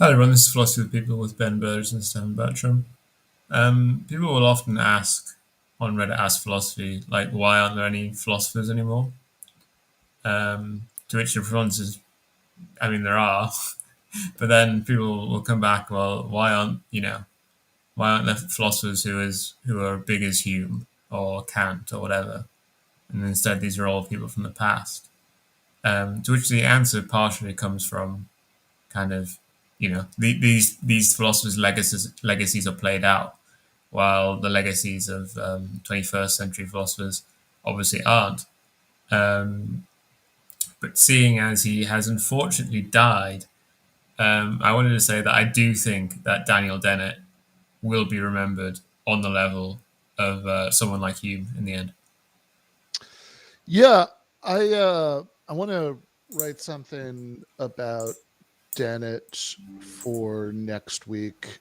Hi everyone, this is Philosophy with People with Ben Burge and Stefan Bertram. People will often ask on Reddit Ask Philosophy, like, why aren't there any philosophers anymore? To which the response is, I mean, there are, but then people will come back, well, why aren't there philosophers who are big as Hume or Kant or whatever? And instead, these are all people from the past. To which the answer partially comes from kind of these philosophers' legacies are played out, while the legacies of 21st century philosophers obviously aren't. Um, but seeing as he has unfortunately died, I wanted to say that I do think that Daniel Dennett will be remembered on the level of someone like Hume in the end. Yeah, I want to write something about Dennett for next week,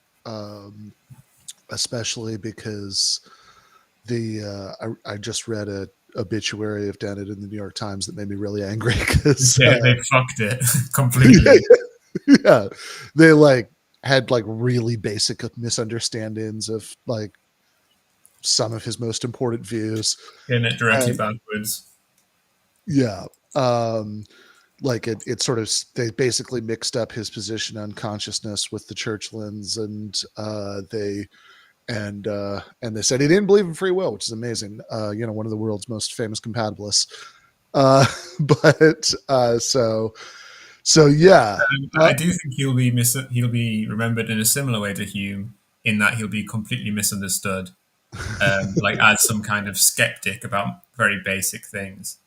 especially because I just read a obituary of Dennett in the New York Times that made me really angry because They fucked it completely. yeah, they like had like really basic misunderstandings of like some of his most important views. Getting it directly And backwards. yeah, um, like it sort of they basically mixed up his position on consciousness with the Churchlands, and they said he didn't believe in free will, which is amazing. One of the world's most famous compatibilists. Uh, but so yeah, I do think he'll be remembered in a similar way to Hume, in that he'll be completely misunderstood, like as some kind of skeptic about very basic things.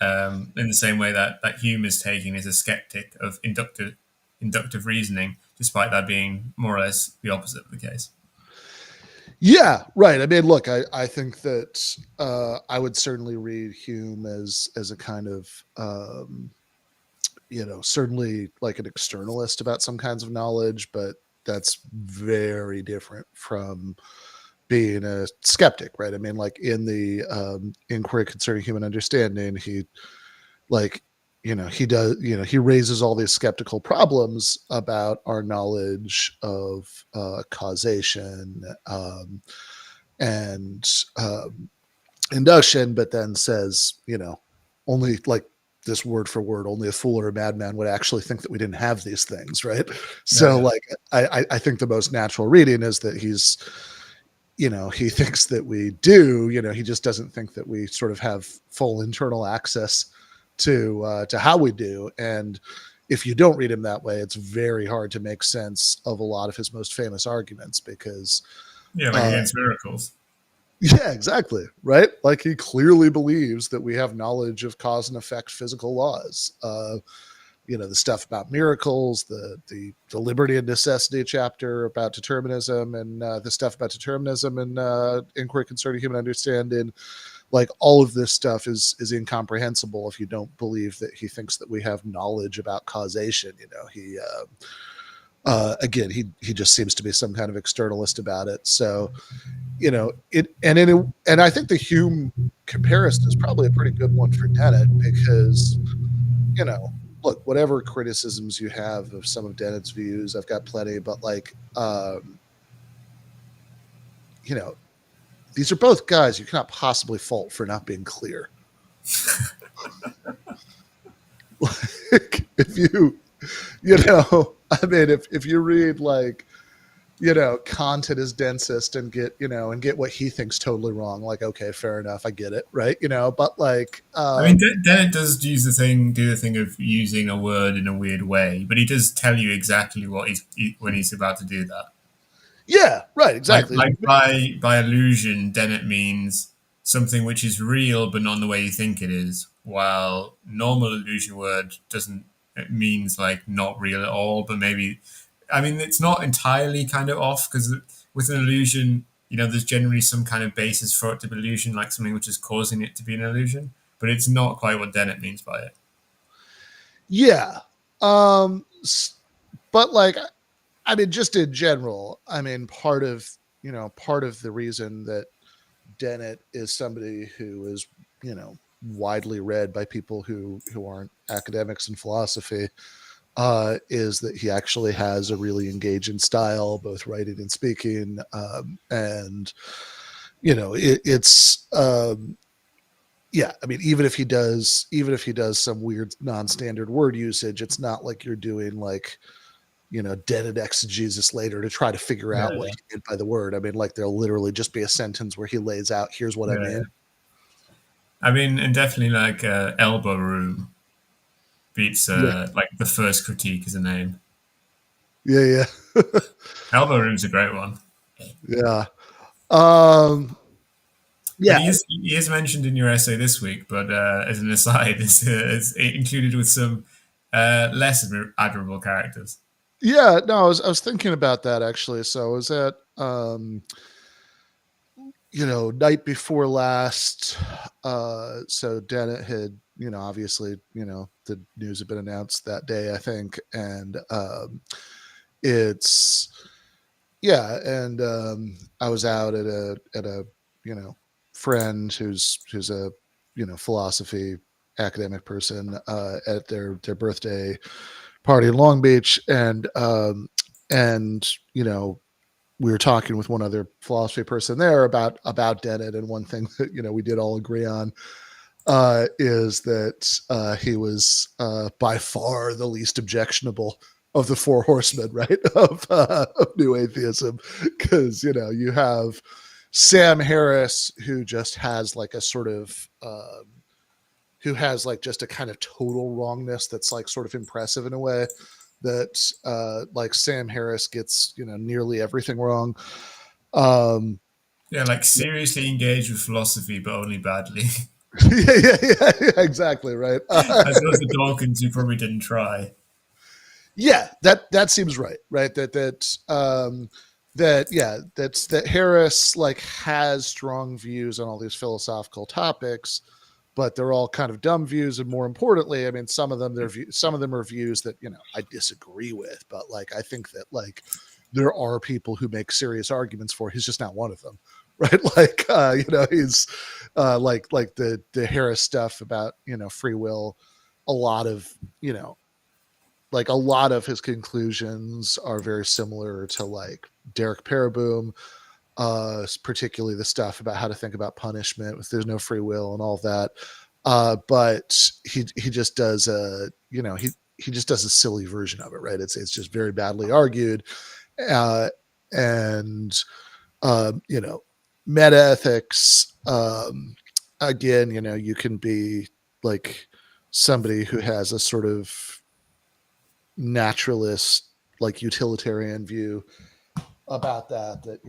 In the same way that Hume is taken as a skeptic of inductive reasoning, despite that being more or less the opposite of the case. yeah, right. I mean, look, I think that I would certainly read Hume as a kind of certainly like an externalist about some kinds of knowledge, but that's very different from being a skeptic, right? I mean, like in the inquiry concerning human understanding, he like he does he raises all these skeptical problems about our knowledge of causation and induction, but then says only like this word for word, only a fool or a madman would actually think that we didn't have these things, right? Yeah, So yeah. like I think the most natural reading is that he thinks that we do, he just doesn't think that we sort of have full internal access to how we do. And if you don't read him that way, it's very hard to make sense of a lot of his most famous arguments because Yeah, like uh against miracles. yeah, exactly, right? Like he clearly believes that we have knowledge of cause and effect physical laws. The stuff about miracles, the liberty and necessity chapter about determinism, and the stuff about determinism and inquiry concerning human understanding. Like all of this stuff is incomprehensible if you don't believe that he thinks that we have knowledge about causation. Again, he just seems to be some kind of externalist about it. So and I think the Hume comparison is probably a pretty good one for Dennett because you know, look, whatever criticisms you have of some of Dennett's views, I've got plenty, but like, you know, these are both guys you cannot possibly fault for not being clear. Like, if I mean, if you read like, Kant at his densest and get what he thinks totally wrong, like, okay, fair enough, I get it, right? But like, I mean, Dennett does do the thing of using a word in a weird way, but he does tell you exactly when he's about to do that. yeah, right, exactly. Like by illusion, Dennett means something which is real but not in the way you think it is, while normal illusion word doesn't. It means like not real at all, but maybe. I mean, it's not entirely kind of off because with an illusion, there's generally some kind of basis for it to be illusion, like something which is causing it to be an illusion, but it's not quite what Dennett means by it. Yeah. Um, but like, I mean, just in general, I mean, part of the reason that Dennett is somebody who is, widely read by people who aren't academics in philosophy, is that he actually has a really engaging style, both writing and speaking. And, it's, yeah, I mean, even if he does some weird non-standard word usage, it's not like you're doing like, dead exegesis later to try to figure Yeah, out what he meant by the word. I mean, like there'll literally just be a sentence where he lays out, here's what I yeah. mean. I mean, and definitely like Elbow Room beats Yeah. like the first critique as a name. Yeah. Yeah. Elbow Room's a great one. Yeah. Um, But yeah. he is mentioned in your essay this week, but as an aside, is included with some less admirable characters. Yeah. No, I was thinking about that actually. So I was at, night before last. So Dennett had, obviously, the news had been announced that day, I think. And it's, yeah. And I was out at a, you know, friend who's a, philosophy academic person at their birthday party in Long Beach. And, we were talking with one other philosophy person there about Dennett, and one thing that we did all agree on is that he was by far the least objectionable of the four horsemen, right? Of new atheism, because you have Sam Harris, who just has like a sort of who has like just a kind of total wrongness that's like sort of impressive in a way that like Sam Harris gets nearly everything wrong. Um, Yeah, like seriously engaged with philosophy, but only badly. yeah, exactly right. As opposed to Dawkins, who probably didn't try. Yeah, that seems right. Right. That Harris like has strong views on all these philosophical topics, but they're all kind of dumb views. And more importantly, I mean, some of them are views that I disagree with, but like I think that like there are people who make serious arguments for. He's just not one of them, right? Like he's like the Harris stuff about free will. A lot of you know like a lot of his conclusions are very similar to like Derek Paraboom, particularly the stuff about how to think about punishment if there's no free will and all that. But he just does he just does a silly version of it, right? It's just very badly argued, uh, and meta ethics. Again, you can be like somebody who has a sort of naturalist, like utilitarian view about that that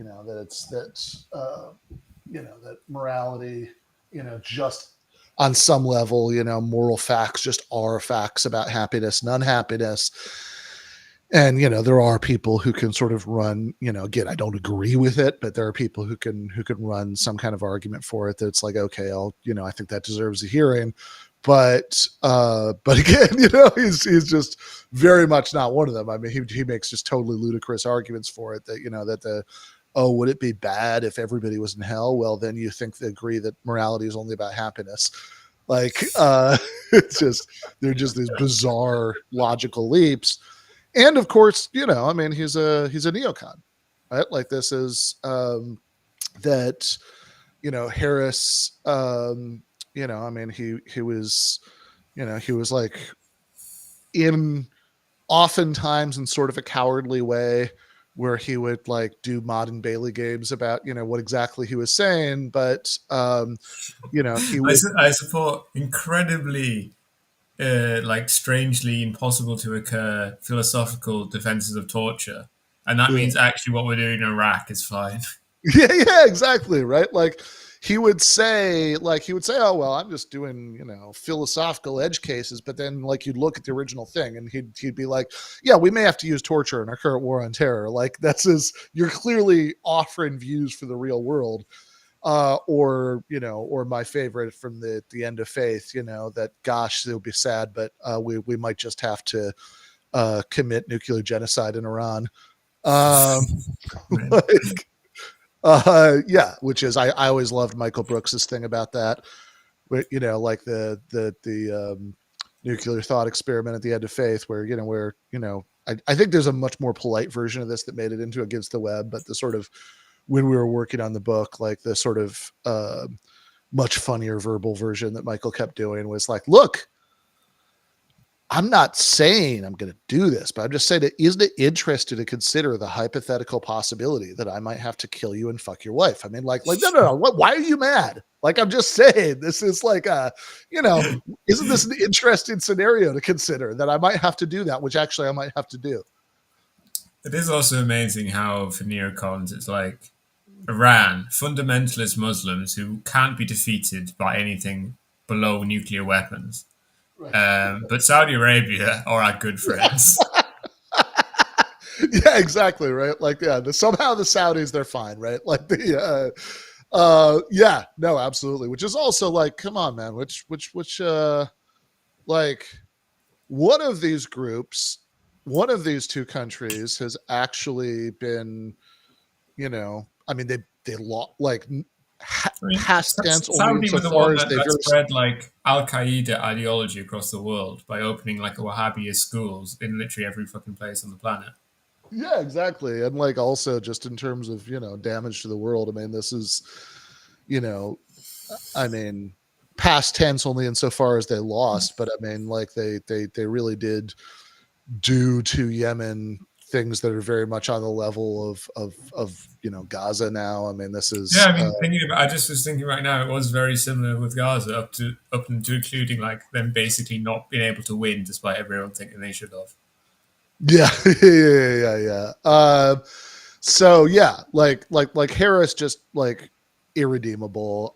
it's that morality just on some level moral facts just are facts about happiness and unhappiness. And there are people who can sort of run again, I don't agree with it, but there are people who can run some kind of argument for it that's like, okay, I think that deserves a hearing. But again, he's just very much not one of them. I mean, he makes just totally ludicrous arguments for it that that the oh, would it be bad if everybody was in hell? Well, then you think they agree that morality is only about happiness. Like it's just they're just these bizarre logical leaps. And of course, I mean, he's a neocon, right? Like this is that Harris, I mean, he was, he was like in oftentimes in sort of a cowardly way where he would like do Mod and Bailey games about, what exactly he was saying. But, he would, I support incredibly, like strangely impossible to occur philosophical defenses of torture. And that yeah, means actually what we're doing in Iraq is fine. yeah, exactly. Right. Like, he would say, oh, well, I'm just doing, philosophical edge cases. But then like, you'd look at the original thing and he'd be like, yeah, we may have to use torture in our current war on terror. Like you're clearly offering views for the real world. Or my favorite from the End of Faith, that gosh, it'll be sad, but we might just have to commit nuclear genocide in Iran. Um, like, yeah, which is I always loved Michael Brooks's thing about that, where like the nuclear thought experiment at the end of faith, where I think there's a much more polite version of this that made it into Against the Web, but the sort of, when we were working on the book, like the sort of much funnier verbal version that Michael kept doing was like, look, I'm not saying I'm going to do this, but I'm just saying, isn't it interesting to consider the hypothetical possibility that I might have to kill you and fuck your wife? I mean, like, no. Why are you mad? Like, I'm just saying, this is like isn't this an interesting scenario to consider, that I might have to do that, which actually I might have to do. It is also amazing how for neocons, it's like Iran, fundamentalist Muslims who can't be defeated by anything below nuclear weapons. Right. But Saudi Arabia are our good friends. Yeah, exactly. Right. Like, yeah, somehow the Saudis, they're fine. Right. Like yeah, no, absolutely. Which is also like, come on, man, like, one of these groups, one of these two countries has actually been, I mean, they like I mean, past tense only Saudi were the insofar one as they that very, spread like Al Qaeda ideology across the world by opening like a Wahhabist schools in literally every fucking place on the planet. yeah, exactly. And like, also just in terms of, damage to the world, I mean, this is, you know, I mean, past tense only insofar as they lost, but I mean, like, they really did do to Yemen things that are very much on the level of Gaza now. I mean, this Yeah, is I mean, I just was thinking right now, it was very similar with Gaza up into including like them basically not being able to win despite everyone thinking they should have. yeah, yeah. So yeah, like Harris just like irredeemable.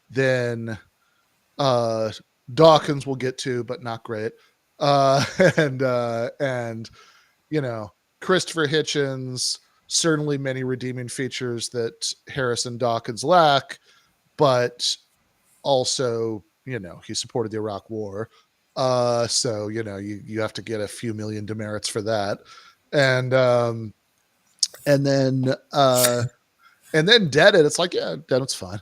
Then uh Dawkins we'll get to, but not great. Uh and Christopher Hitchens, certainly many redeeming features that Harris and Dawkins lack, but also, he supported the Iraq War. So, you have to get a few million demerits for that. And and then Dennett, it's like, yeah, Dennett's fine.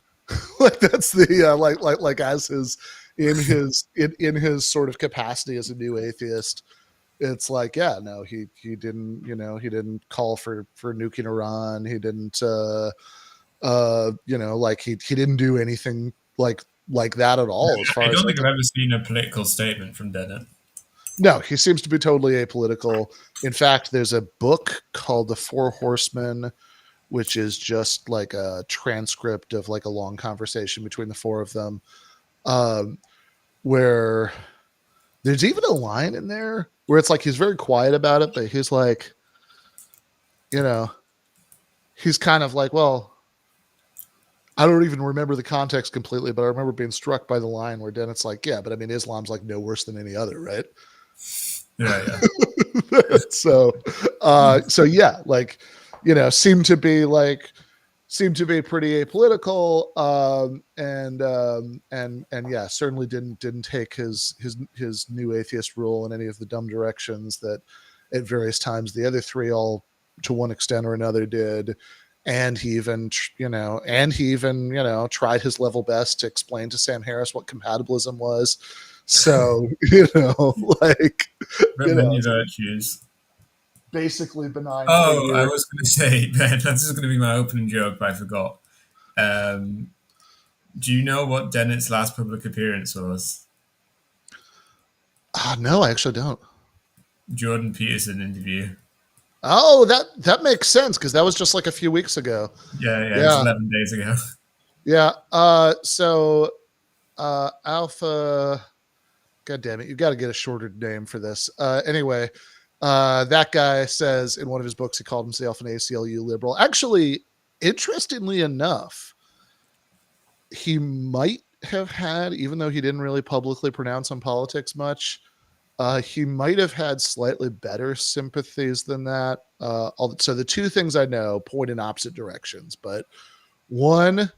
Like, that's the like as his in his sort of capacity as a new atheist, it's like, yeah, no, he didn't, he didn't call for nuking Iran. He didn't like he didn't do anything like that at all, as I far as don't like, think I've ever seen a political statement from Dennett. no, he seems to be totally apolitical. In fact, there's a book called The Four Horsemen, which is just like a transcript of like a long conversation between the four of them, um, where there's even a line in there where it's like he's very quiet about it, but he's like, he's kind of like, well, I don't even remember the context completely, but I remember being struck by the line where Dennett's like, yeah, but I mean, Islam's like no worse than any other, right? Yeah. So yeah, like, seemed to be pretty apolitical, and yeah, certainly didn't take his new atheist rule in any of the dumb directions that at various times the other three all to one extent or another did. And he even tried his level best to explain to Sam Harris what compatibilism was. So, like, Many virtues. basically benign Oh, I figure. was going to say, Ben, this is going to be my opening joke, but I forgot. Um, do you know what Dennett's last public appearance was? No, I actually don't. Jordan Peterson interview. Oh, that makes sense, because that was just like a few weeks ago. Yeah, it was Yeah, 11 days ago. yeah. So Alpha, God damn it, you got to get a shorter name for this. Anyway, that guy says in one of his books he called himself an ACLU liberal. Actually, interestingly enough, he might have had, even though he didn't really publicly pronounce on politics much, he might have had slightly better sympathies than that. So the two things I know point in opposite directions, but one,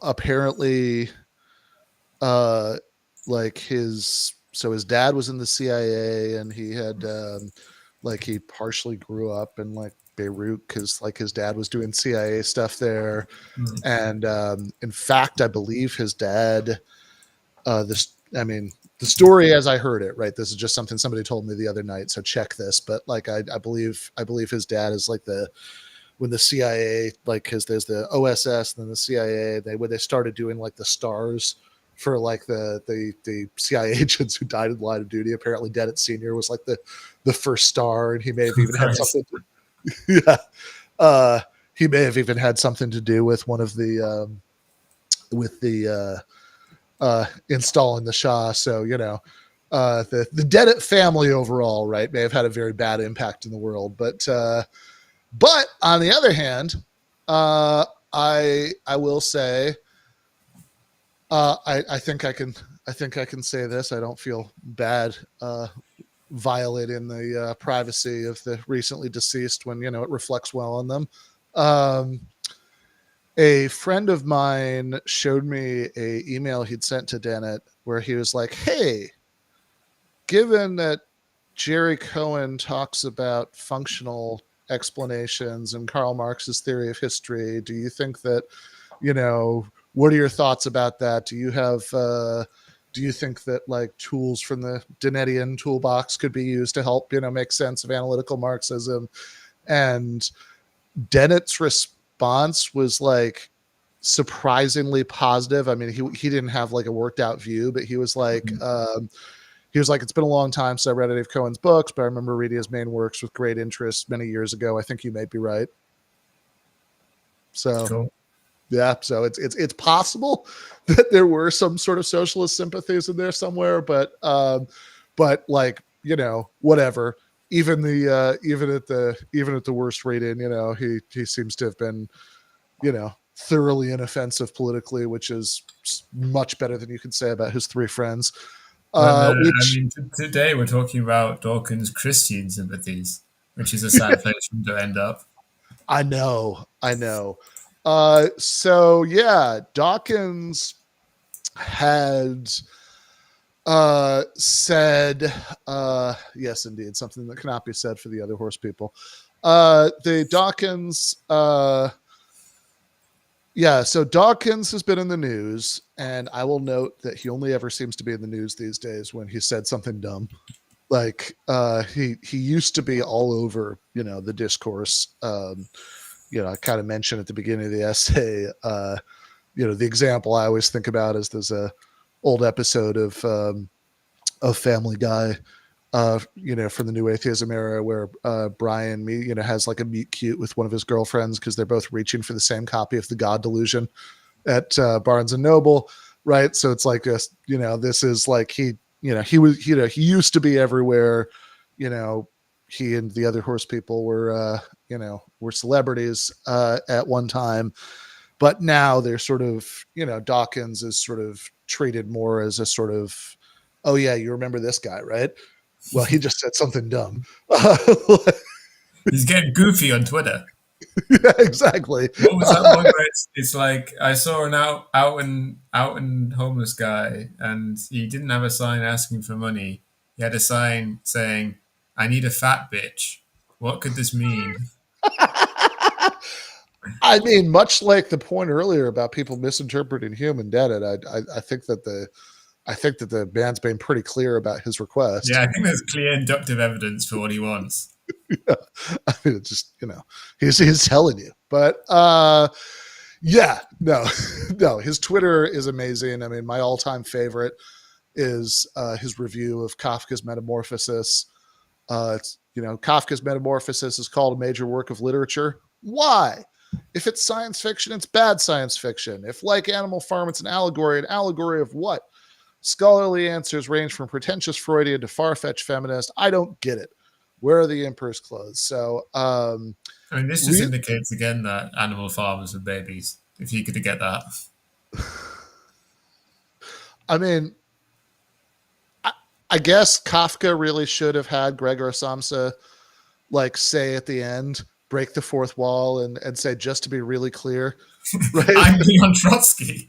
apparently, like his dad was in the CIA, and he had, like, he partially grew up in like Beirut because like his dad was doing CIA stuff there. Mm. And in fact, I believe his dad this, I mean, the story as I heard it, right? This is just something somebody told me the other night, so check this. But like, I believe his dad is like when the CIA, like, because there's the OSS and then the CIA, when they started doing like the stars for like the CIA agents who died in line of duty. Apparently, Dennett Senior was like the first star, and he may have even had Christ. something. Yeah, he may have even had something to do with one of the with the installing the Shah. So the Dennett family overall, right, may have had a very bad impact in the world. But on the other hand, I will say, I think I can say this. I don't feel bad violating the privacy of the recently deceased when it reflects well on them. Um, a friend of mine showed me a email he'd sent to Dennett where he was like, "Hey, given that Jerry Cohen talks about functional explanations and Karl Marx's theory of history, do you think that, what are your thoughts about that? Do you think that like tools from the Dennettian toolbox could be used to help, make sense of analytical Marxism?" And Dennett's response was like surprisingly positive. I mean, he didn't have like a worked out view, but he was like, it's been a long time since I read any of Cohen's books, but I remember reading his main works with great interest many years ago. I think you may be right. So, Cool. yeah, so it's possible that there were some sort of socialist sympathies in there somewhere, but like, whatever. Even even at the worst rating, he seems to have been, thoroughly inoffensive politically, which is much better than you can say about his three friends. But I Which mean, today we're talking about Dawkins' Christian sympathies, which is a sad place for him to end up. I know. So yeah, Dawkins had said, yes, indeed, something that cannot be said for the other horse people. The Dawkins, yeah, so Dawkins has been in the news, and I will note that he only ever seems to be in the news these days when he said something dumb. Like he used to be all over, the discourse. I kind of mentioned at the beginning of the essay, the example I always think about is there's a old episode of Family Guy, from the New Atheism era where Brian, has like a meet cute with one of his girlfriends because they're both reaching for the same copy of The God Delusion at Barnes and Noble, right? So it's like this is like he used to be everywhere, he and the other horse people were celebrities at one time, but now they're sort of, Dawkins is sort of treated more as a sort of, oh yeah, you remember this guy, right? Well, he just said something dumb. He's getting goofy on Twitter. Yeah, exactly. What was that one where it's like I saw an out and homeless guy, and he didn't have a sign asking for money. He had a sign saying, "I need a fat bitch." What could this mean? I mean, much like the point earlier about people misinterpreting Hume and Dennett, I think that the band's been pretty clear about his request. Yeah, I think there's clear inductive evidence for what he wants. Yeah. I mean, it's just, he's telling you. But yeah, no, no, his Twitter is amazing. I mean, my all-time favorite is his review of Kafka's Metamorphosis. It's, Kafka's Metamorphosis is called a major work of literature. Why? If it's science fiction, it's bad science fiction. If, like Animal Farm, it's an allegory of what? Scholarly answers range from pretentious Freudian to far-fetched feminist. I don't get it. Where are the emperor's clothes? So, I mean, this just indicates again that Animal Farmers are babies. If you could get that. I mean, I guess Kafka really should have had Gregor Samsa like say at the end, break the fourth wall and say, just to be really clear, right? I'm Leon Trotsky.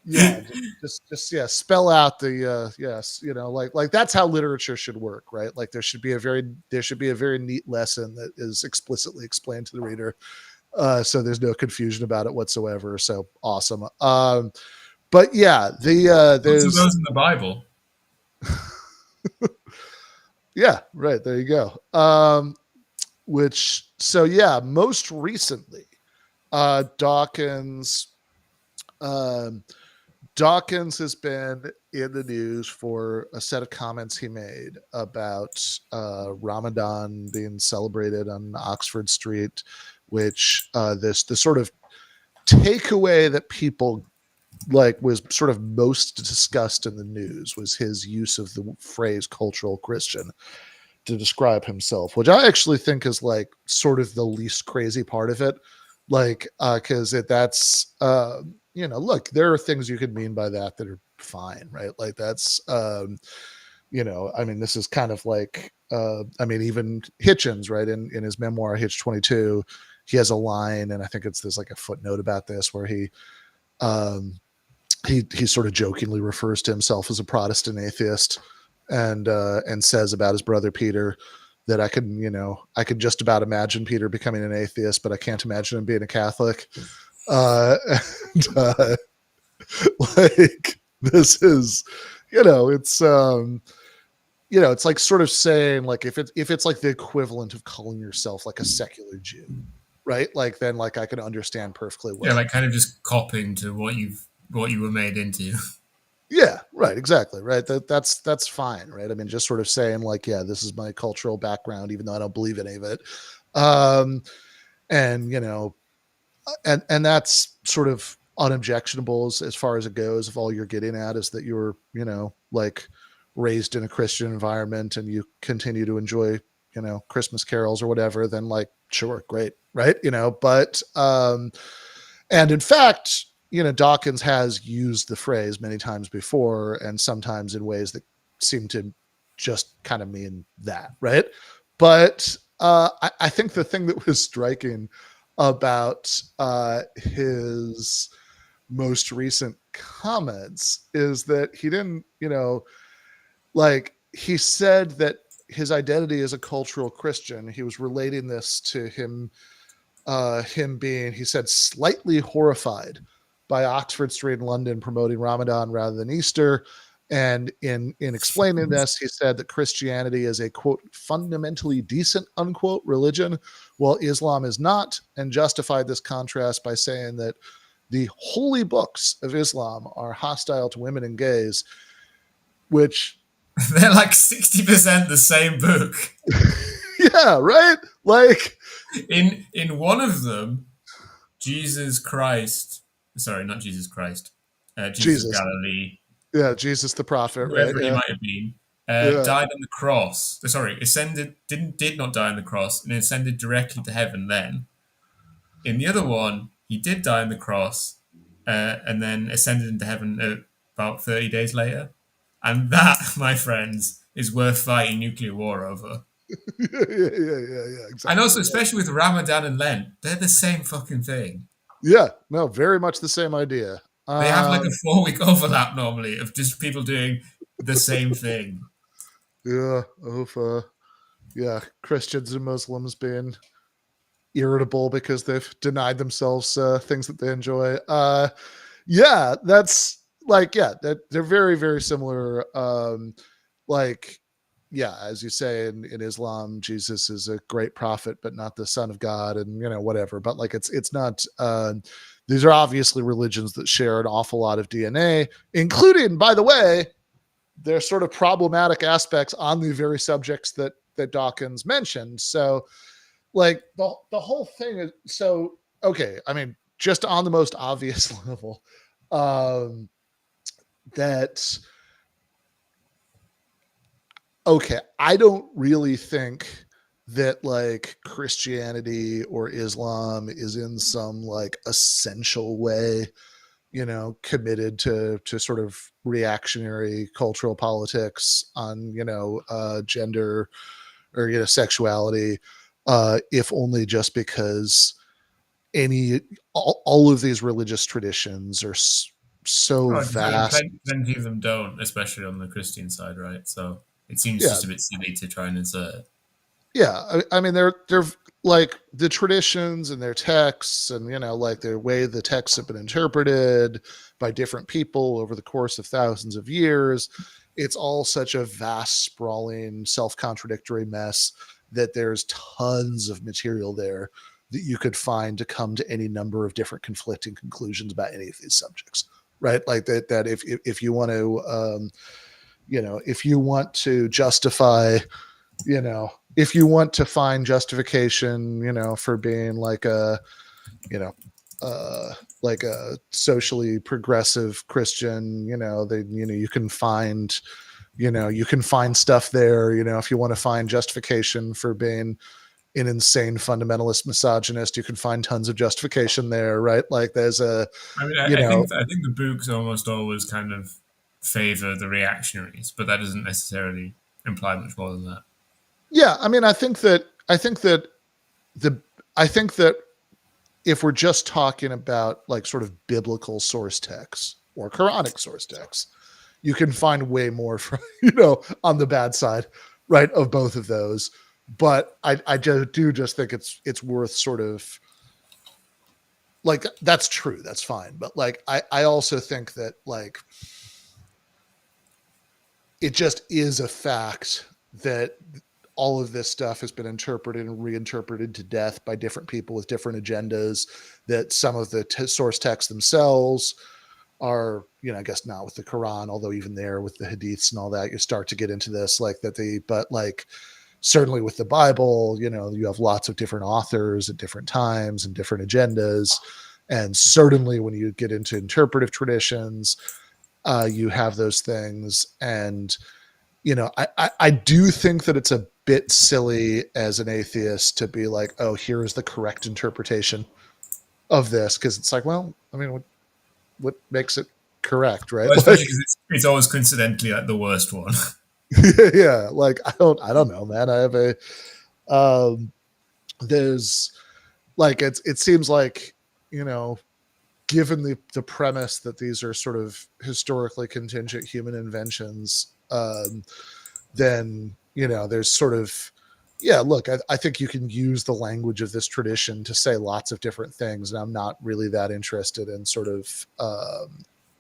Yeah, just yeah, spell out the yes, like that's how literature should work, right? Like there should be a very neat lesson that is explicitly explained to the reader, So there's no confusion about it whatsoever. So awesome. But yeah, Lots of there's those in the Bible. yeah, right there you go. Which so yeah, most recently, Dawkins. Um, Dawkins has been in the news for a set of comments he made about Ramadan being celebrated on Oxford Street, which this sort of takeaway that people like was sort of most discussed in the news was his use of the phrase cultural Christian to describe himself, which I actually think is like sort of the least crazy part of it. Like, because that's, look, there are things you could mean by that are fine, right? Like, that's, I mean, this is kind of like, I mean, even Hitchens, right? In his memoir, Hitch 22, he has a line, and I think there's like a footnote about this where um, he sort of jokingly refers to himself as a Protestant atheist, and says about his brother Peter that I could just about imagine Peter becoming an atheist, but I can't imagine him being a Catholic. And, like this is, it's it's like sort of saying like if it's like the equivalent of calling yourself like a secular Jew, right? Like then like I can understand perfectly Yeah, what. like kind of just copying to what you were made into. Yeah, right, exactly, right. That's fine, right? I mean, just sort of saying like, yeah, this is my cultural background, even though I don't believe any of it, um, and and that's sort of unobjectionable as far as it goes. If all you're getting at is that you're, like raised in a Christian environment and you continue to enjoy, Christmas carols or whatever, then like, sure, great, right? But and in fact, Dawkins has used the phrase many times before, and sometimes in ways that seem to just kind of mean that, right? But I think the thing that was striking about his most recent comments is that he didn't, like he said that his identity as a cultural Christian, he was relating this to him being, he said, slightly horrified by Oxford Street in London promoting Ramadan rather than Easter. And in explaining this, he said that Christianity is a quote fundamentally decent unquote religion, while Islam is not, and justified this contrast by saying that the holy books of Islam are hostile to women and gays, which They're like 60% the same book. yeah, right? Like In one of them, Jesus Christ, sorry, not Jesus Christ, Jesus of Jesus. Galilee, Yeah, Jesus the prophet, right? whoever he Yeah. might have been, Yeah. died on the cross. Sorry, ascended, did not die on the cross, and ascended directly to heaven. Then in the other one, he did die on the cross, and then ascended into heaven about 30 days later. And that, my friends, is worth fighting nuclear war over. Yeah, And exactly. also, especially with Ramadan and Lent, they're the same fucking thing. Yeah, no, very much the same idea. They have like a 4 week overlap normally of just people doing the same thing. Yeah, of yeah, Christians and Muslims being irritable because they've denied themselves things that they enjoy. Yeah, that's like yeah, that they're very very similar. Like yeah, as you say in Islam, Jesus is a great prophet, but not the son of God, and whatever. But like it's not. These are obviously religions that share an awful lot of DNA, including, by the way, their sort of problematic aspects on the very subjects that Dawkins mentioned. So like the whole thing is so okay. I mean, just on the most obvious level, um, that okay, I don't really think that like Christianity or Islam is in some like essential way, committed to sort of reactionary cultural politics on, gender or, sexuality, if only just because all of these religious traditions are so Oh, vast. plenty of them don't, especially on the Christian side, right? So it seems Yeah, just a bit silly to try and insert. yeah. I mean, they're like the traditions and their texts and, like their way the texts have been interpreted by different people over the course of thousands of years, it's all such a vast, sprawling, self-contradictory mess that there's tons of material there that you could find to come to any number of different conflicting conclusions about any of these subjects, right? Like that if you want to if you want to justify, if you want to find justification, for being like a, you know, like a socially progressive Christian, you can find, you can find stuff there, if you want to find justification for being an insane fundamentalist misogynist, you can find tons of justification there, right? Like there's a, I mean, you know, I think the books almost always kind of favor the reactionaries, but that doesn't necessarily imply much more than that. yeah, I mean, the, I think that if we're just talking about like sort of biblical source texts or Quranic source texts, you can find way more from, on the bad side, right, of both of those. But I do just think it's worth sort of like, that's true, that's fine. But like, I also think that like, it just is a fact that all of this stuff has been interpreted and reinterpreted to death by different people with different agendas, that some of the source texts themselves are, I guess not with the Quran, although even there with the hadiths and all that, you start to get into this, like that but like certainly with the Bible, you have lots of different authors at different times and different agendas. And certainly when you get into interpretive traditions, you have those things. And, I do think that it's a bit silly as an atheist to be like, oh, here's the correct interpretation of this. Cause it's like, well, I mean, what makes it correct, right? Well, Like, especially because it's always coincidentally like the worst one. yeah, like I don't know, man. I have a, there's like, it seems like, given the premise that these are sort of historically contingent human inventions, then, there's sort of, yeah, look, I think you can use the language of this tradition to say lots of different things. And I'm not really that interested in sort of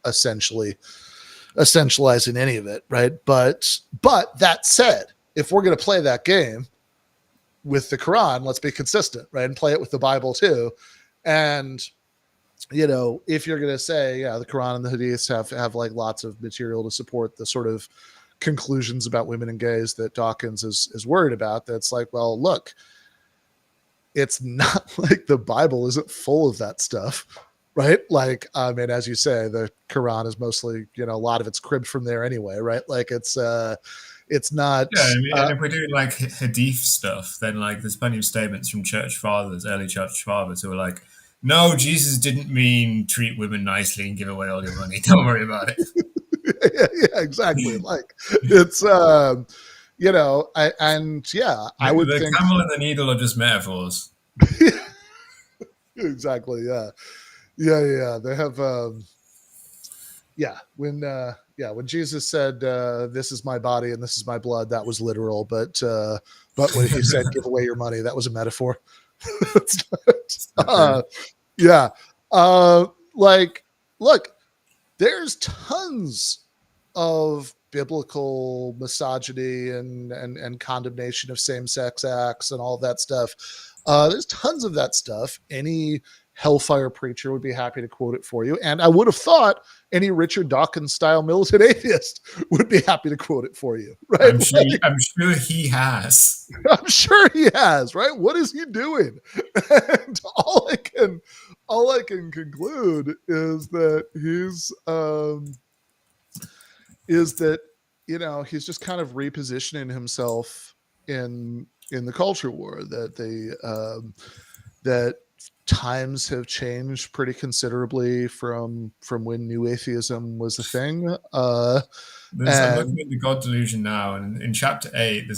essentializing any of it. Right. But that said, if we're going to play that game with the Quran, let's be consistent, right? And play it with the Bible too. And, if you're going to say, yeah, the Quran and the Hadiths have like lots of material to support the sort of conclusions about women and gays that Dawkins is worried about, that's like, well, look, it's not like the Bible isn't full of that stuff, right? Like, I mean, as you say, the Quran is mostly, a lot of it's cribbed from there anyway, right? Like it's not. Yeah, I mean, and if we're doing like hadith stuff, then like there's plenty of statements from church fathers, early church fathers, who are like, no, Jesus didn't mean treat women nicely and give away all your money. Don't worry about it. Yeah, exactly. Like it's, I would The think camel and the needle are just metaphors. exactly. Yeah. They have, when Jesus said, this is my body and this is my blood, that was literal. But when he said, give away your money, that was a metaphor. Yeah. Like, look, there's tons of biblical misogyny and condemnation of same-sex acts and all that stuff. There's tons of that stuff. Any hellfire preacher would be happy to quote it for you. And I would have thought any Richard Dawkins style militant atheist would be happy to quote it for you, right? I'm sure he has. I'm sure he has, right? What is he doing? And all I can conclude is that he's just kind of repositioning himself in the culture war, that times have changed pretty considerably from when new atheism was a thing. I'm looking at the God Delusion now, and in chapter 8,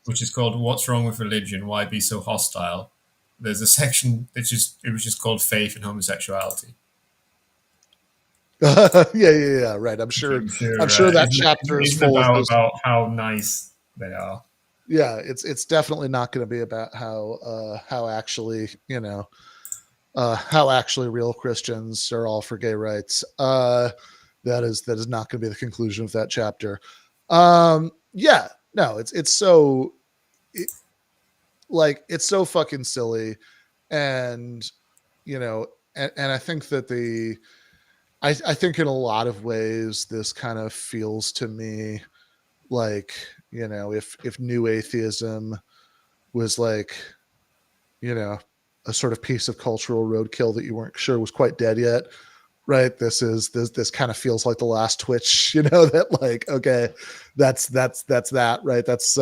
which is called "What's Wrong with Religion? Why Be So Hostile?" There's a section it was just called "Faith and Homosexuality." Yeah, right. I'm sure that chapter is full of about how nice they are. Yeah, it's definitely not going to be about how actually how actually real Christians are all for gay rights. That is not going to be the conclusion of that chapter. Yeah, no, it's so it, like it's so fucking silly, and you know, and I think that I think in a lot of ways this kind of feels to me like, if new atheism was like, you know, a sort of piece of cultural roadkill that you weren't sure was quite dead yet, right? This kind of feels like the last twitch, that like, okay, that's that, right? That's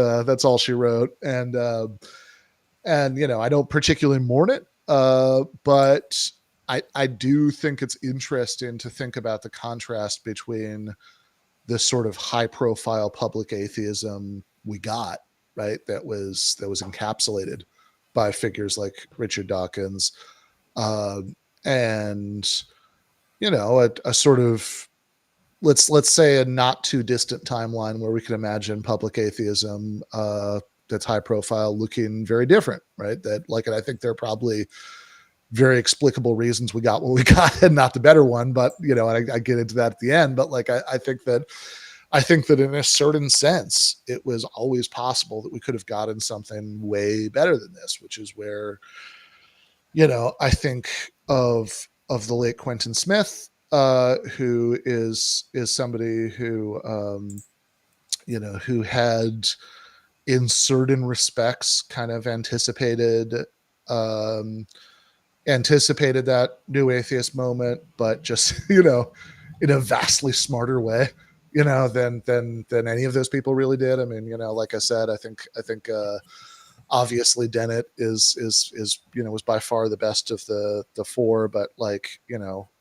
all she wrote. And I don't particularly mourn it, but I do think it's interesting to think about the contrast between this sort of high profile public atheism we got, right? That was encapsulated by figures like Richard Dawkins, and a sort of, let's say, a not too distant timeline where we can imagine public atheism, that's high profile, looking very different, right? That, like, and I think there are probably very explicable reasons we got what we got and not the better one, but and I get into that at the end. But like, I think that in a certain sense, it was always possible that we could have gotten something way better than this, which is where, I think of the late Quentin Smith, who is somebody who, who had, in certain respects, kind of um, anticipated that new atheist moment, but just in a vastly smarter way, than any of those people really did. I mean, like I said, I think obviously Dennett is was by far the best of the four, but like,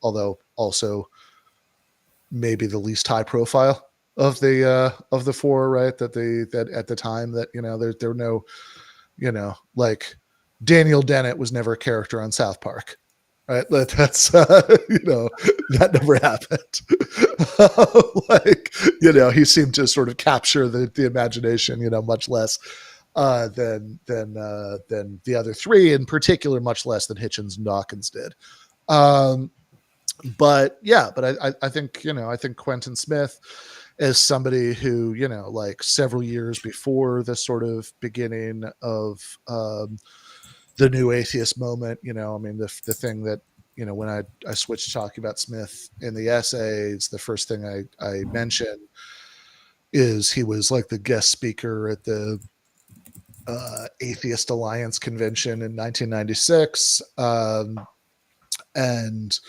although also maybe the least high profile of the four, right? That at the time, that there were no, like, Daniel Dennett was never a character on South Park, right? That's that never happened. Like, he seemed to sort of capture the imagination, much less than the other three, in particular, much less than Hitchens and Dawkins did. Um, but yeah, but I think, I think Quentin Smith is somebody who, like, several years before the sort of beginning of, the new atheist moment, I mean, the thing that, when I switched to talking about Smith in the essays, the first thing I mentioned is he was like the guest speaker at the Atheist Alliance convention in 1996. And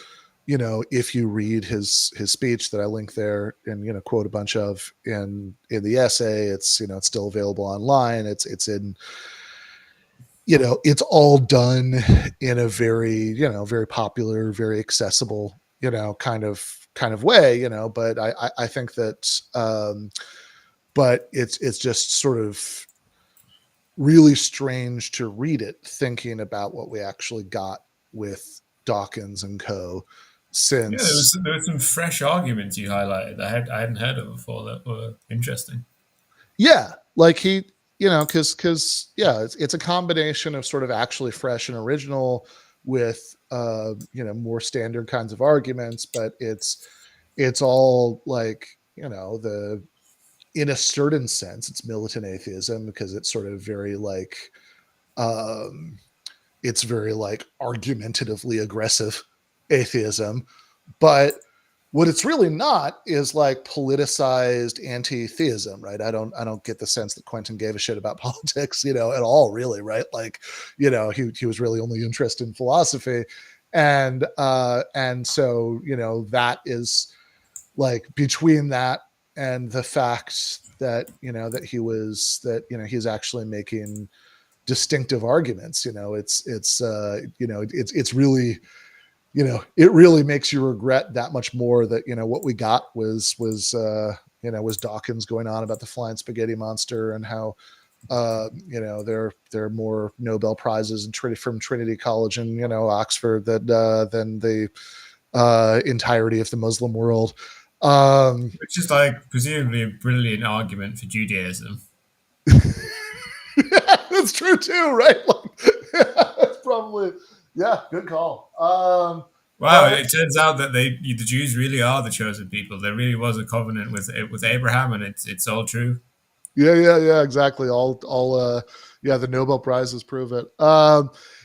if you read his speech that I link there and quote a bunch of in the essay, it's still available online. It's in, it's all done in a very, very popular, very accessible, kind of way, but I think that, but it's just sort of really strange to read it thinking about what we actually got with Dawkins and co. Yeah, Since, there were some fresh arguments you highlighted that I hadn't heard of before that were interesting. yeah, like he, because yeah, it's a combination of sort of actually fresh and original with, more standard kinds of arguments, but it's all like, the in a certain sense it's militant atheism, because it's sort of very like, um it's very like argumentatively aggressive atheism. But what it's really not is like politicized anti-theism, right? I don't get the sense that Quentin gave a shit about politics, at all, really, right? Like, he was really only interested in philosophy. And so, that is like, between that and the fact that, he's actually making distinctive arguments, it's really, it really makes you regret that much more that, what we got was Dawkins going on about the flying spaghetti monster, and how, there are more Nobel prizes from Trinity College and, Oxford, than the entirety of the Muslim world. um Which is like presumably a brilliant argument for Judaism. it's true too, right? Like, it's probably, yeah, good call. Wow, But it turns out that the Jews really are the chosen people. There really was a covenant with Abraham, and it's all true. yeah, exactly. Yeah, the Nobel Prizes prove it.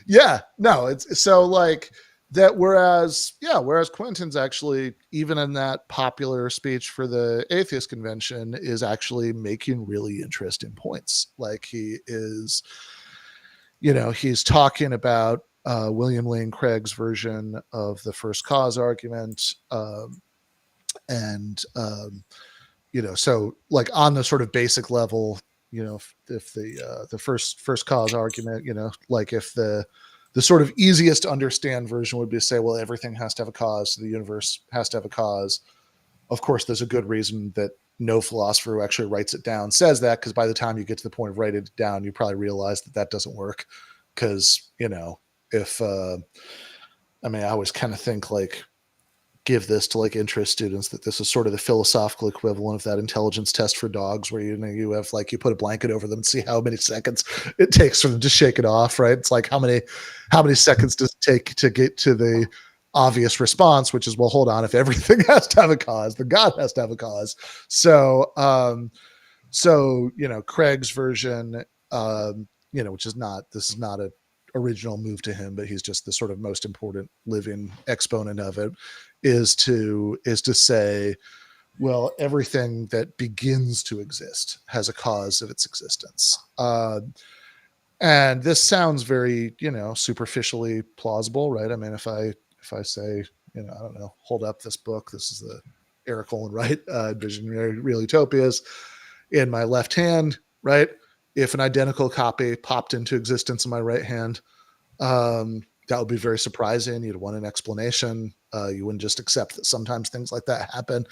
Yeah, no, it's so like that. Whereas Quentin's actually, even in that popular speech for the atheist convention, is actually making really interesting points. Like he's talking about William Lane Craig's version of the first cause argument, and so like on the sort of basic level, if the first cause argument, like if the sort of easiest to understand version would be to say, well, everything has to have a cause, so the universe has to have a cause. Of course, there's a good reason that no philosopher who actually writes it down says that, because by the time you get to the point of writing it down, you probably realize that that doesn't work. Because if I always kind of think like give this to like interest students that this is sort of the philosophical equivalent of that intelligence test for dogs where you have like you put a blanket over them and see how many seconds it takes for them to shake it off, right? It's like how many seconds does it take to get to the obvious response, which is, well, hold on, if everything has to have a cause, then God has to have a cause. So Craig's version, which is not, this is not a original move to him, but he's just the sort of most important living exponent of it, is to say, well, everything that begins to exist has a cause of its existence. And this sounds very, superficially plausible, right? I mean, if I say, I don't know, hold up this book, this is the Eric Olin Wright Visionary Real Utopias in my left hand, right? If an identical copy popped into existence in my right hand, that would be very surprising. You'd want an explanation. You wouldn't just accept that sometimes things like that happen.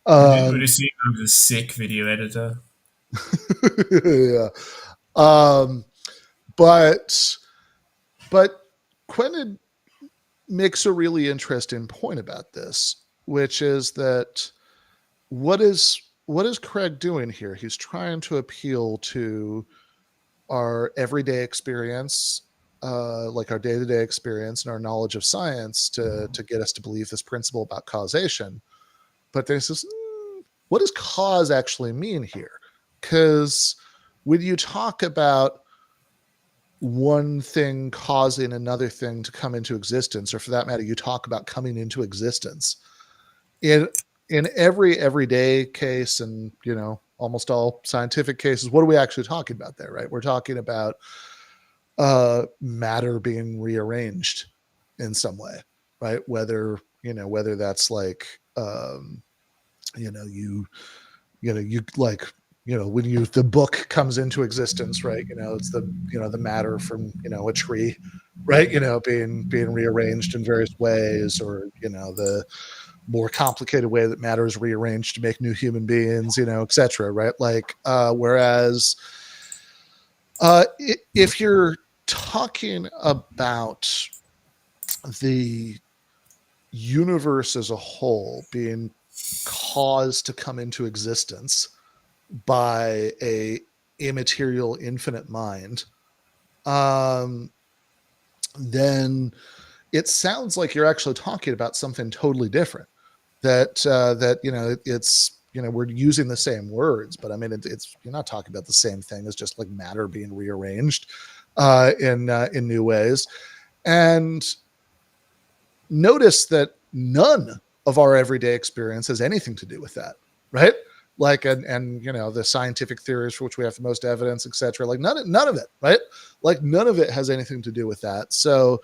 Would Um, it seem I was a sick video editor? yeah. Um, but but Quentin makes a really interesting point about this, which is that what is Craig doing here? He's trying to appeal to our everyday experience, like our day-to-day experience and our knowledge of science, to get us to believe this principle about causation. But there's this, what does cause actually mean here? Because when you talk about one thing causing another thing to come into existence, or for that matter, you talk about coming into existence in every everyday case, and almost all scientific cases, what are we actually talking about there, right? We're talking about matter being rearranged in some way, right? Whether that's like you like when the book comes into existence, right? It's the matter from a tree, right? Being rearranged in various ways, or the more complicated way that matter is rearranged to make new human beings, etc., right? Like whereas if you're talking about the universe as a whole being caused to come into existence by a immaterial infinite mind, um, then it sounds like you're actually talking about something totally different. It's we're using the same words, but I mean it's you're not talking about the same thing as just like matter being rearranged in new ways. And notice that none of our everyday experience has anything to do with that, right? Like and the scientific theories for which we have the most evidence, etc. Like none of it, right? Like none of it has anything to do with that. So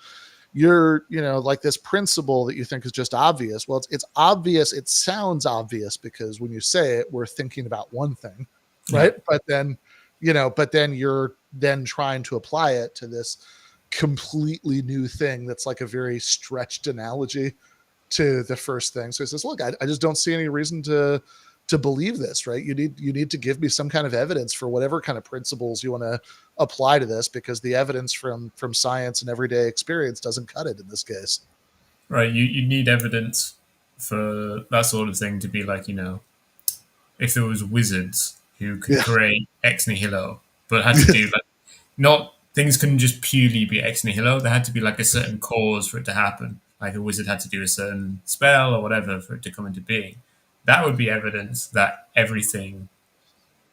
you're like this principle that you think is just obvious. Well, it's obvious. It sounds obvious because when you say it, we're thinking about one thing, Yeah. right? But then you're then trying to apply it to this completely new thing that's like a very stretched analogy to the first thing. So he says, look, I just don't see any reason to believe this, right? You need to give me some kind of evidence for whatever kind of principles you want to apply to this, because the evidence from science and everyday experience doesn't cut it in this case. Right. You need evidence for that sort of thing to be like, if there was wizards who could Yeah. create ex nihilo, but had to do like not things couldn't just purely be ex nihilo. There had to be like a certain cause for it to happen. Like a wizard had to do a certain spell or whatever for it to come into being. That would be evidence that everything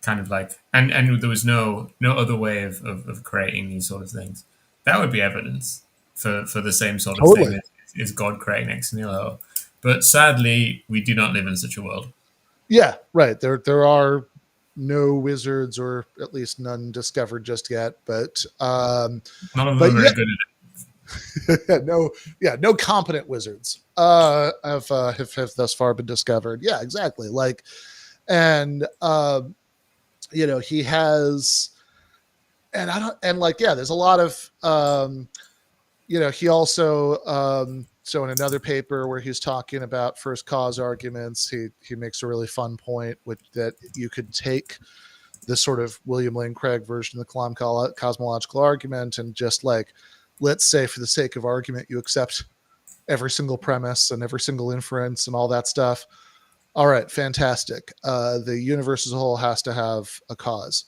kind of like and there was no other way of creating these sort of things. That would be evidence for the same sort of thing Totally. as is God creating ex nihilo. But sadly, we do not live in such a world. Yeah, right. There are no wizards, or at least none discovered just yet. None of them But are yeah, very good at no, yeah, no competent wizards have thus far been discovered. Yeah, exactly. Like, and he has, and I don't, and like, yeah, there's a lot of he also so in another paper where he's talking about first cause arguments, he makes a really fun point with that you could take this sort of William Lane Craig version of the cosmological argument and just like, let's say for the sake of argument, you accept every single premise and every single inference and all that stuff. All right, fantastic. The universe as a whole has to have a cause.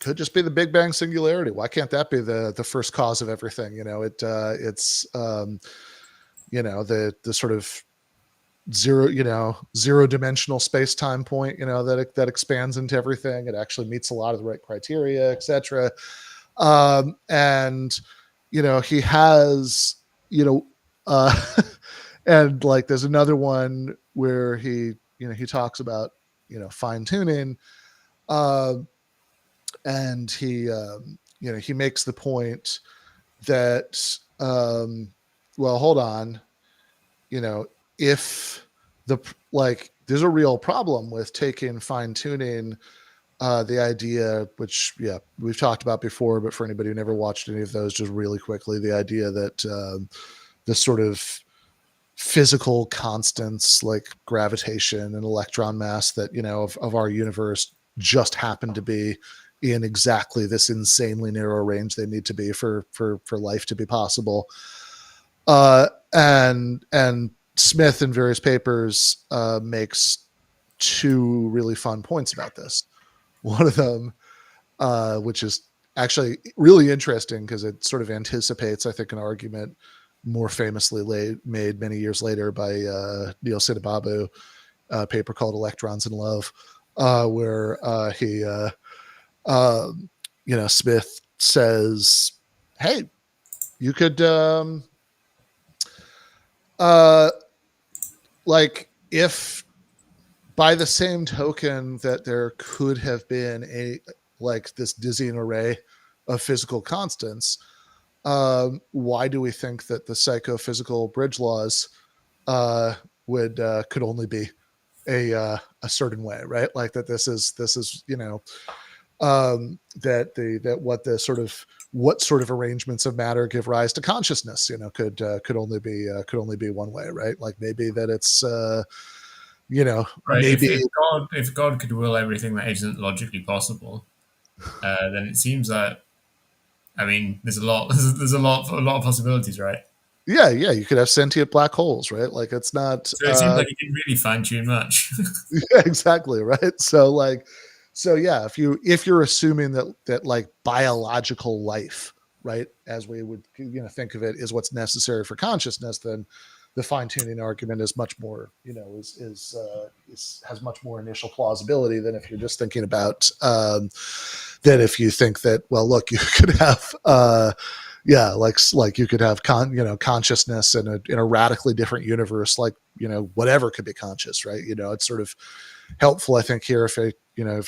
Could just be the Big Bang singularity. Why can't that be the first cause of everything? It's the sort of zero dimensional space time point. That expands into everything. It actually meets a lot of the right criteria, etc. And he has and like there's another one where he talks about fine tuning. Uh, and he makes the point that well, hold on, if the like there's a real problem with taking fine tuning, the idea, which we've talked about before, but for anybody who never watched any of those, just really quickly, the idea that this sort of physical constants like gravitation and electron mass that of our universe just happen to be in exactly this insanely narrow range they need to be for life to be possible. And Smith in various papers makes two really fun points about this. One of them, which is actually really interesting because it sort of anticipates, I think, an argument more famously made many years later by Neil Sitababu, a paper called Electrons in Love, where Smith says, hey, you could like if by the same token that there could have been a like this dizzying array of physical constants, why do we think that the psychophysical bridge laws would could only be a certain way, right? Like that this is that what sort of arrangements of matter give rise to consciousness, could only be one way, right? Like maybe that it's right. maybe If God could will everything that isn't logically possible, then it seems that I mean there's a lot a lot of possibilities, right? yeah, you could have sentient black holes, right? Like it's not So it seems like you didn't really fine tune much. yeah, exactly, right? So yeah, if you're assuming that like biological life, right, as we would think of it, is what's necessary for consciousness, then the fine tuning argument is much more has much more initial plausibility than if you're just thinking about than if you think that, well, look, you could have like you could have consciousness in a radically different universe, like whatever could be conscious, right? It's sort of helpful, I think, here if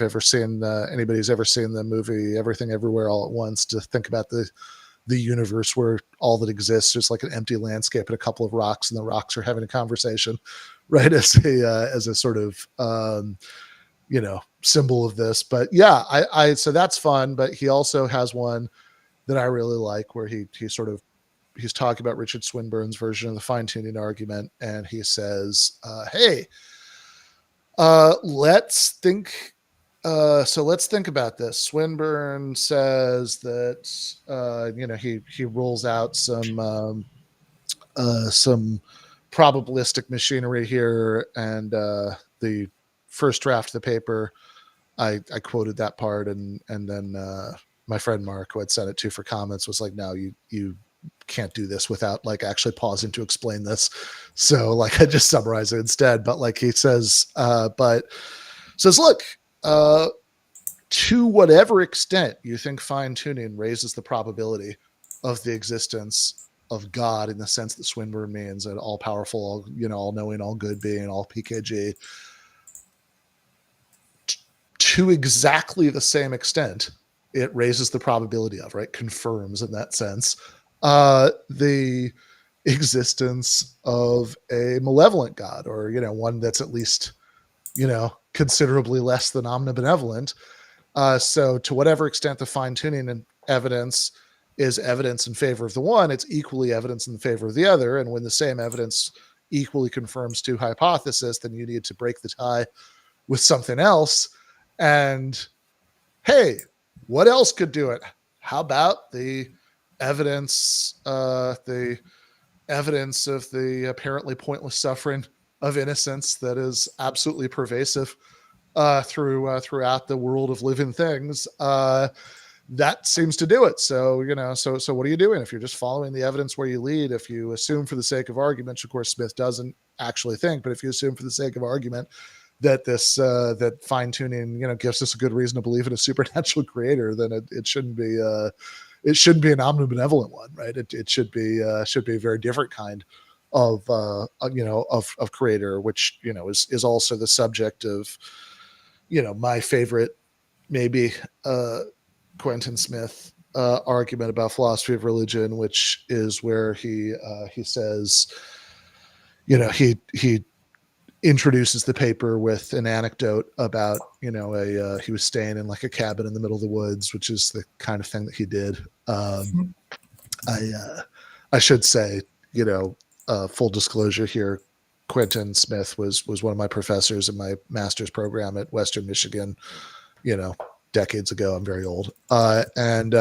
ever seen anybody's ever seen the movie Everything Everywhere All at Once, to think about the universe where all that exists is like an empty landscape and a couple of rocks, and the rocks are having a conversation, right? As a sort of symbol of this. But yeah, I so that's fun. But he also has one that I really like where he's talking about Richard Swinburne's version of the fine tuning argument, and he says, "Hey, let's think." So let's think about this. Swinburne says that he rolls out some probabilistic machinery here, and the first draft of the paper, I quoted that part, and then my friend Mark, who I'd sent it to for comments, was like, no, you can't do this without like actually pausing to explain this. So like I just summarize it instead. But like he says, but says, look, to whatever extent you think fine tuning raises the probability of the existence of God in the sense that Swinburne means, an all powerful, all, all knowing, all good being, all PKG, to exactly the same extent it raises the probability of, right, confirms in that sense, the existence of a malevolent God, or one that's at least considerably less than omnibenevolent. So to whatever extent the fine tuning and evidence is evidence in favor of the one, it's equally evidence in favor of the other. And when the same evidence equally confirms two hypotheses, then you need to break the tie with something else. And hey, what else could do it? How about the evidence, the evidence of the apparently pointless suffering of innocence that is absolutely pervasive throughout the world of living things? That seems to do it. So so what are you doing if you're just following the evidence where you lead? If you assume, for the sake of argument, of course Smith doesn't actually think, but if you assume for the sake of argument that this that fine tuning gives us a good reason to believe in a supernatural creator, then it shouldn't be an omnibenevolent one, right? It should be a very different kind of of creator, which is also the subject of my favorite, maybe, Quentin Smith argument about philosophy of religion, which is where he says, he introduces the paper with an anecdote about he was staying in like a cabin in the middle of the woods, which is the kind of thing that he did. I should say, full disclosure here, Quentin Smith was one of my professors in my master's program at Western Michigan, decades ago. I'm very old. And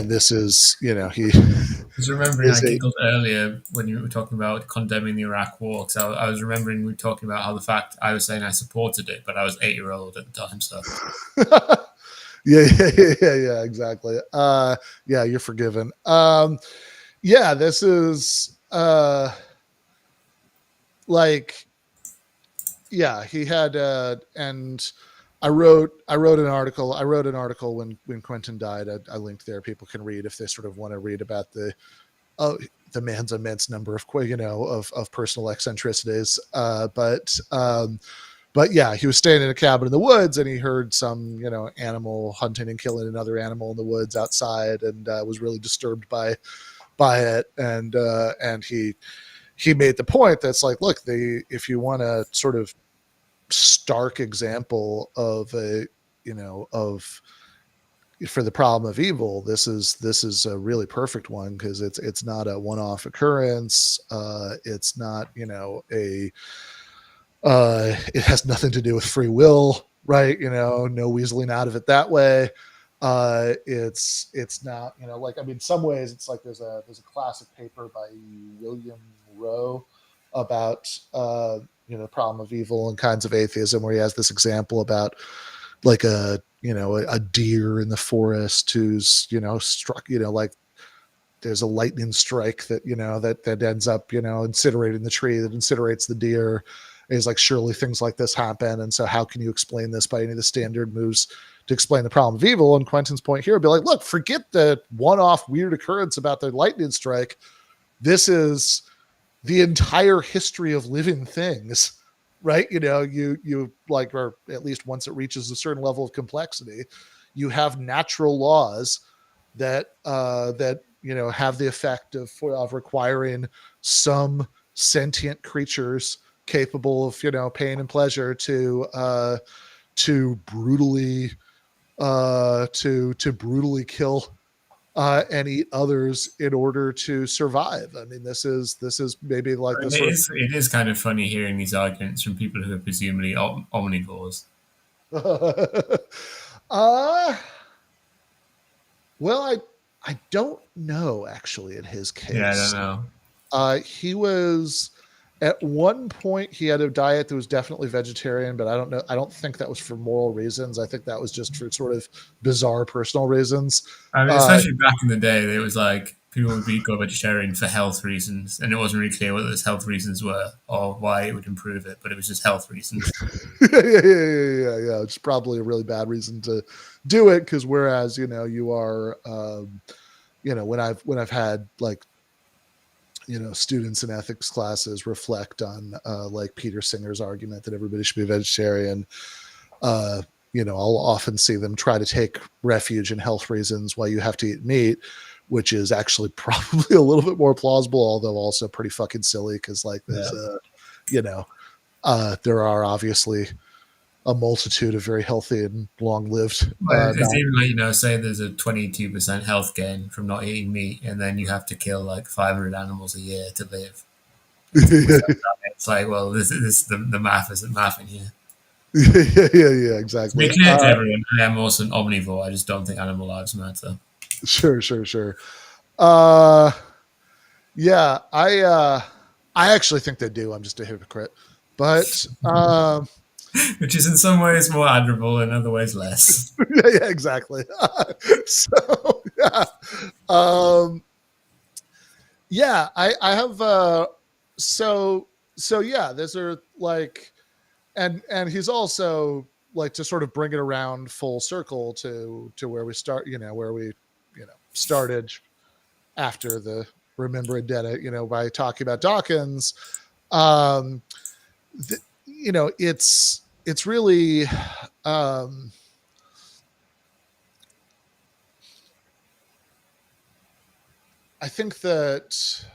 this is, he I was remembering I is a giggled earlier when you were talking about condemning the Iraq War. Because I was remembering we were talking about how the fact I was saying I supported it, but I was 8-year-old at the time. So yeah, exactly. Yeah, you're forgiven. Yeah, this is like, yeah, he had and I wrote an article when Quentin died. I linked there. People can read if they sort of want to read about the man's immense number of of personal eccentricities. But yeah, he was staying in a cabin in the woods, and he heard some animal hunting and killing another animal in the woods outside, and was really disturbed by it. And he made the point that's like, look, if you want a sort of stark example of a of for the problem of evil, this is a really perfect one, because it's not a one-off occurrence. It's not it has nothing to do with free will, right? No weaseling out of it that way. It's not like, I mean, in some ways it's like there's a classic paper by William Rowe about the problem of evil and kinds of atheism, where he has this example about like a deer in the forest who's struck, like there's a lightning strike that that ends up incinerating the tree that incinerates the deer. Is like, surely things like this happen, and so how can you explain this by any of the standard moves to explain the problem of evil? And Quentin's point here would be like, look, forget the one-off weird occurrence about the lightning strike. This is the entire history of living things, right? You like, or at least once it reaches a certain level of complexity, you have natural laws that have the effect of requiring some sentient creatures capable of pain and pleasure to brutally brutally kill and eat others in order to survive. I mean, this is maybe like I the mean, sort it is kind of funny hearing these arguments from people who are presumably omnivores. of well, I don't know, actually, in his Yeah, I don't case. know. He was At one point, he had a diet that was definitely vegetarian, but I don't know. I don't think that was for moral reasons. I think that was just for sort of bizarre personal reasons. I mean, Uh, especially back in the day, it was like people would go vegetarian for health reasons, and it wasn't really clear what those health reasons were or why it would improve it, but it was just health reasons. yeah. It's probably a really bad reason to do it because whereas you are, when I've had like students in ethics classes reflect on like Peter Singer's argument that everybody should be vegetarian. Uh, I'll often see them try to take refuge in health reasons why you have to eat meat, which is actually probably a little bit more plausible, although also pretty fucking silly because like there's Yeah. you know, there are obviously a multitude of very healthy and long-lived Well, it's non. even like, say there's a 22% health gain from not eating meat, and then you have to kill like 500 animals a year to live. It's like, well, this the math isn't mathing here. Yeah, To be exactly. clear to everyone, I am also an omnivore. I just don't think animal lives matter. Sure. Uh, yeah, I actually think they do. I'm just a hypocrite, but Which is in some ways more admirable, in other ways less. yeah, exactly. So um, yeah, I have so those are like, and he's also like to sort of bring it around full circle to where we start, where we started after the Remember Indebted, by talking about Dawkins. Um, it's really um, I think that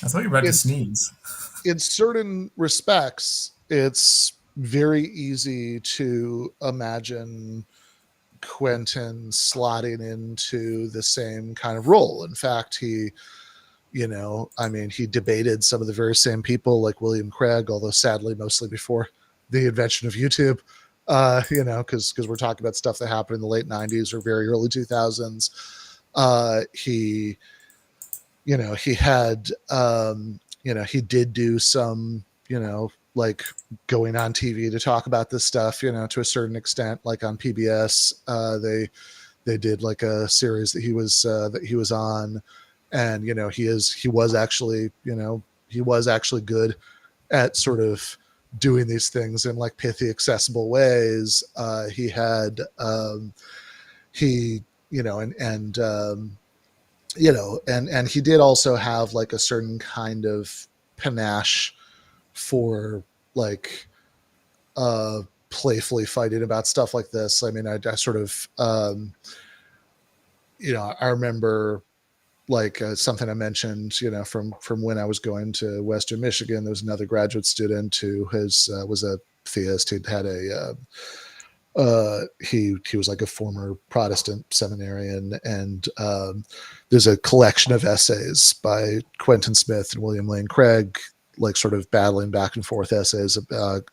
I thought you were about to in sneeze. in certain respects, it's very easy to imagine Quentin slotting into the same kind of role. In fact, he debated some of the very same people like William Craig, although sadly mostly before the invention of YouTube. Because we're talking about stuff that happened in the late '90s or very early 2000s. He he had he did do some like going on TV to talk about this stuff to a certain extent, like on PBS. They did like a series that he was on, and he was actually good at sort of doing these things in like pithy accessible ways. He had he and he did also have like a certain kind of panache for like playfully fighting about stuff like this. I mean, I sort of I remember like something I mentioned, from when I was going to Western Michigan. There was another graduate student who was a theist. He'd had he was like a former Protestant seminarian, and there's a collection of essays by Quentin Smith and William Lane Craig, like sort of battling back and forth essays about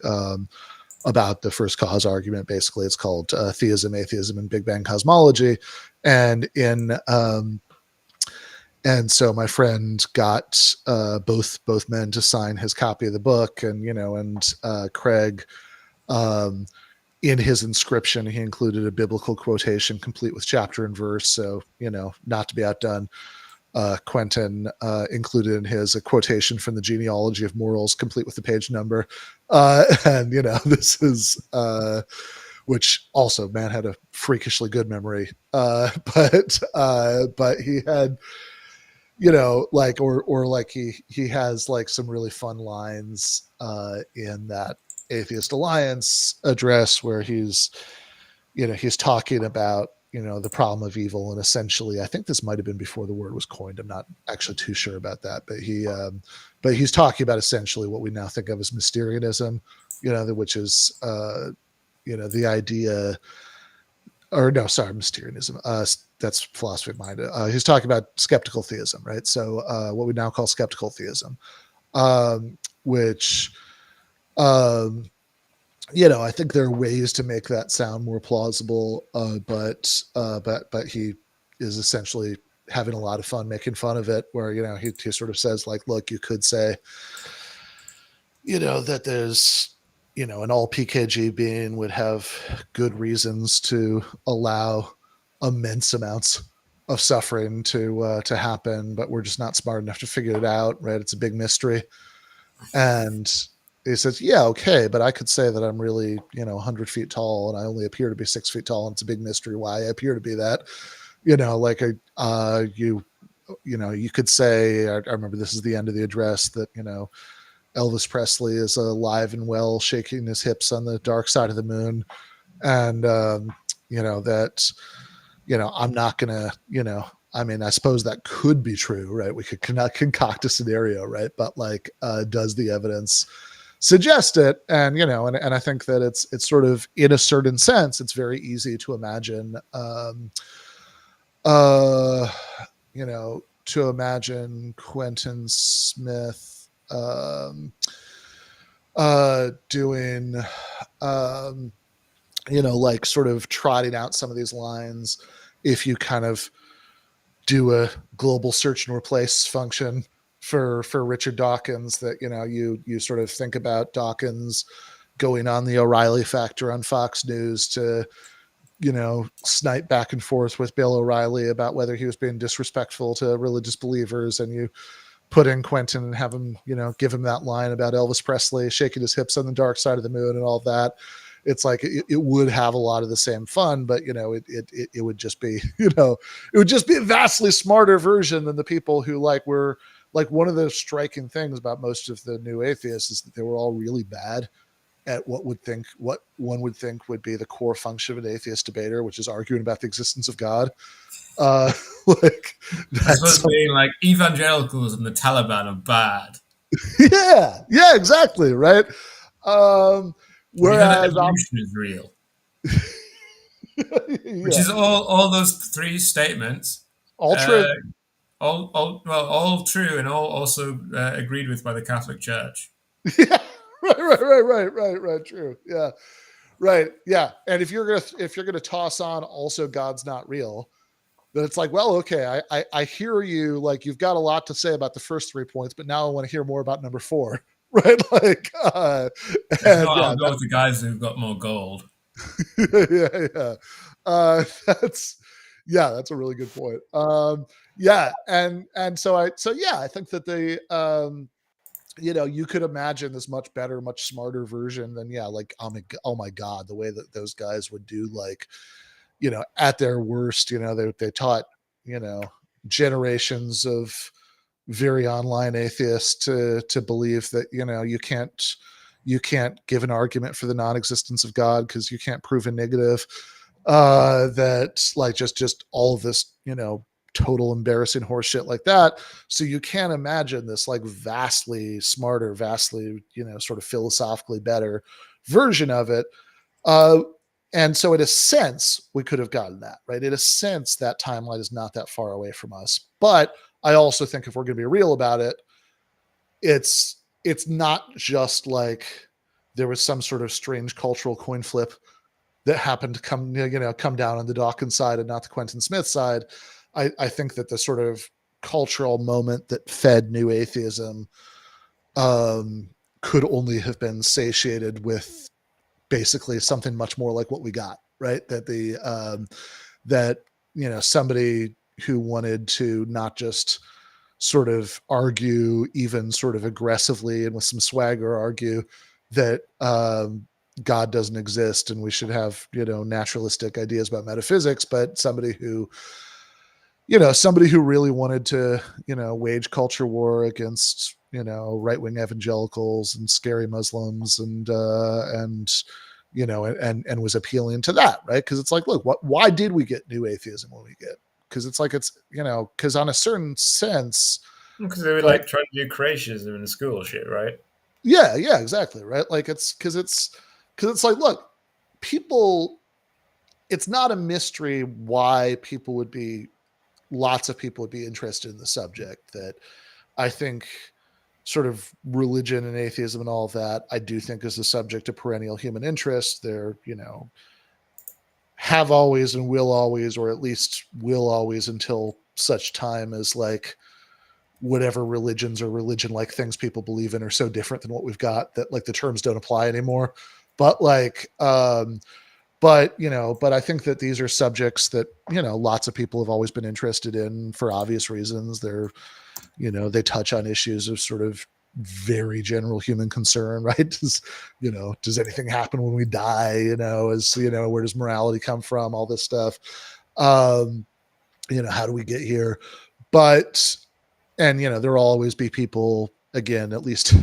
the first cause argument. Basically, it's called Theism, Atheism, and Big Bang Cosmology, and in and so my friend got both men to sign his copy of the book, and Craig, um, in his inscription, he included a biblical quotation complete with chapter and verse. So, not to be outdone, Quentin included in his a quotation from the Genealogy of Morals, complete with the page number. And, this is, which also, man had a freakishly good memory. But he had, like, or like he has like some really fun lines in that Atheist Alliance address where he's talking about the problem of evil, and essentially I think this might have been before the word was coined. I'm not actually too sure about that, but he's talking about essentially what we now think of as Mysterianism, which is the idea, or no, sorry, Mysterianism. That's philosophy of mind. He's talking about skeptical theism, right? So what we now call skeptical theism, which I think there are ways to make that sound more plausible, but he is essentially having a lot of fun making fun of it, where, he sort of says like, look, you could say, that there's, an all PKG being would have good reasons to allow immense amounts of suffering to happen, but we're just not smart enough to figure it out, right? It's a big mystery. And he says, yeah, okay, but I could say that I'm really, 100 feet tall and I only appear to be 6 feet tall, and it's a big mystery why I appear to be that. You could say, I remember this is the end of the address, that, Elvis Presley is alive and well, shaking his hips on the dark side of the moon. And, that, I'm not going to, I suppose that could be true, right? We could concoct a scenario, right? But like, does the evidence suggest it? And, and I think that it's sort of, in a certain sense, it's very easy to imagine, to imagine Quentin Smith, doing, like sort of trotting out some of these lines. If you kind of do a global search and replace function for Richard Dawkins, that, you sort of think about Dawkins going on the O'Reilly Factor on Fox News to, snipe back and forth with Bill O'Reilly about whether he was being disrespectful to religious believers, and you put in Quentin and have him, give him that line about Elvis Presley shaking his hips on the dark side of the moon and all that. It's like, it would have a lot of the same fun, but it would just be, it would just be a vastly smarter version than the people who were like, one of the striking things about most of the new atheists is that they were all really bad at what one would think would be the core function of an atheist debater, which is arguing about the existence of God. Like, I suppose being like evangelicals and the Taliban are bad. yeah, exactly, right. We know that Whereas evolution is real, which yeah, is all those three statements, all uh, true. all true and all also agreed with by the Catholic Church. Yeah, right. True. Yeah, right. Yeah, and if you're gonna toss on also God's not real, then it's like, well, okay, I hear you. Like, you've got a lot to say about the first 3 points, but now I want to hear more about number 4. Right? Like, If not, and I'll yeah, go with the guys who've got more gold. yeah. That's that's a really good point. I think that you could imagine this much better, much smarter version than, like, oh my God, the way that those guys would do, like, at their worst, they taught, generations of very online atheists to believe that, you can't give an argument for the non-existence of God because you can't prove a negative. That, like, just all of this, total embarrassing horseshit like that. So you can't imagine this, like, vastly smarter, vastly, sort of philosophically better version of it. Uh, and so in a sense, we could have gotten that, right? In a sense, that timeline is not that far away from us. But I also think, if we're going to be real about it, it's not just like there was some sort of strange cultural coin flip that happened to come down on the Dawkins side and not the Quentin Smith side. I think that the sort of cultural moment that fed new atheism could only have been satiated with basically something much more like what we got, right? That somebody who wanted to not just sort of argue, even sort of aggressively and with some swagger, argue that God doesn't exist and we should have, naturalistic ideas about metaphysics, but somebody who really wanted to, wage culture war against, right-wing evangelicals and scary Muslims and was appealing to that, right? Because it's like, look, why did we get new atheism when we get? Because it's like, because on a certain sense, Because they were right? like trying to do creationism in the school shit, right? Yeah, exactly, right? Like, it's like, look, people, it's not a mystery why lots of people would be interested in the subject. That I think sort of religion and atheism and all of that, I do think, is a subject of perennial human interest. They're, have always and will always, or at least will always until such time as like whatever religions or religion like things people believe in are so different than what we've got that like the terms don't apply anymore. But like but but I think that these are subjects that lots of people have always been interested in for obvious reasons. They're they touch on issues of sort of very general human concern, right? Does anything happen when we die? Where does morality come from? All this stuff. How do we get here? But and there will always be people, again, at least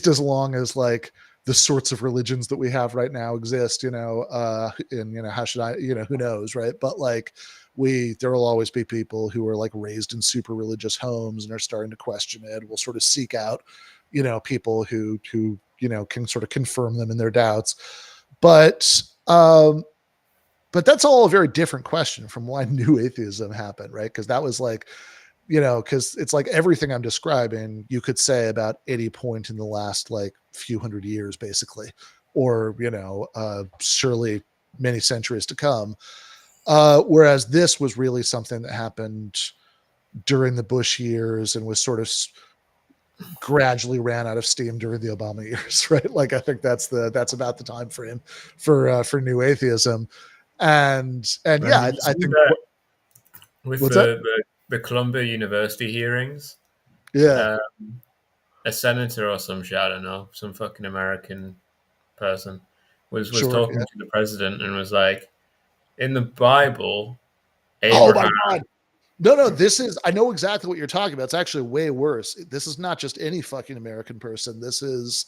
as long as like the sorts of religions that we have right now exist, and how should I, who knows, right? But like there will always be people who are like raised in super religious homes and are starting to question it. We'll sort of seek out, people who can sort of confirm them in their doubts. But that's all a very different question from why new atheism happened, right? Because that was like, because it's like everything I'm describing, you could say about any point in the last like few hundred years, basically, or, surely many centuries to come. Whereas this was really something that happened during the Bush years and was sort of gradually ran out of steam during the Obama years, right? Like, I think that's about the time frame for new atheism. And yeah, I think with what's that? the Columbia University hearings, Yeah, uh, a senator or some shit, I don't know, some fucking American person was sure. talking Yeah. to the president and was like, in the Bible, Oh my Abraham. God. No, I know exactly what you're talking about. It's actually way worse. This is not just any fucking American person. This is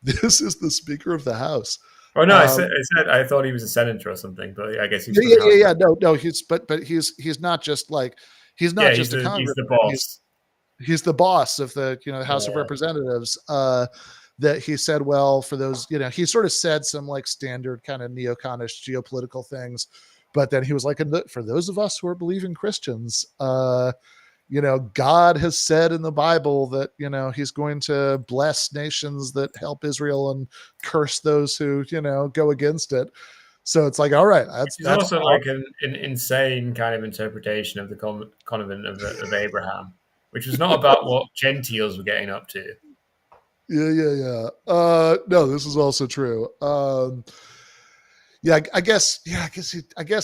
this is the Speaker of the House. Oh no, Um, I thought he was a senator or something, but I guess he's yeah, for yeah, the yeah, House. yeah. No, but he's not just like he's not Yeah, just a he's the congressman. boss. He's the boss of the the House of Yeah. Representatives. That he said, well, for those, he sort of said some like standard kind of neoconish geopolitical things, but then he was like, for those of us who are believing Christians, God has said in the Bible that, he's going to bless nations that help Israel and curse those who, go against it. So it's like, all right, It's that's also like an insane kind of interpretation of the covenant of Abraham, which was not about what Gentiles were getting up to. yeah. No, this is also true. Yeah, I guess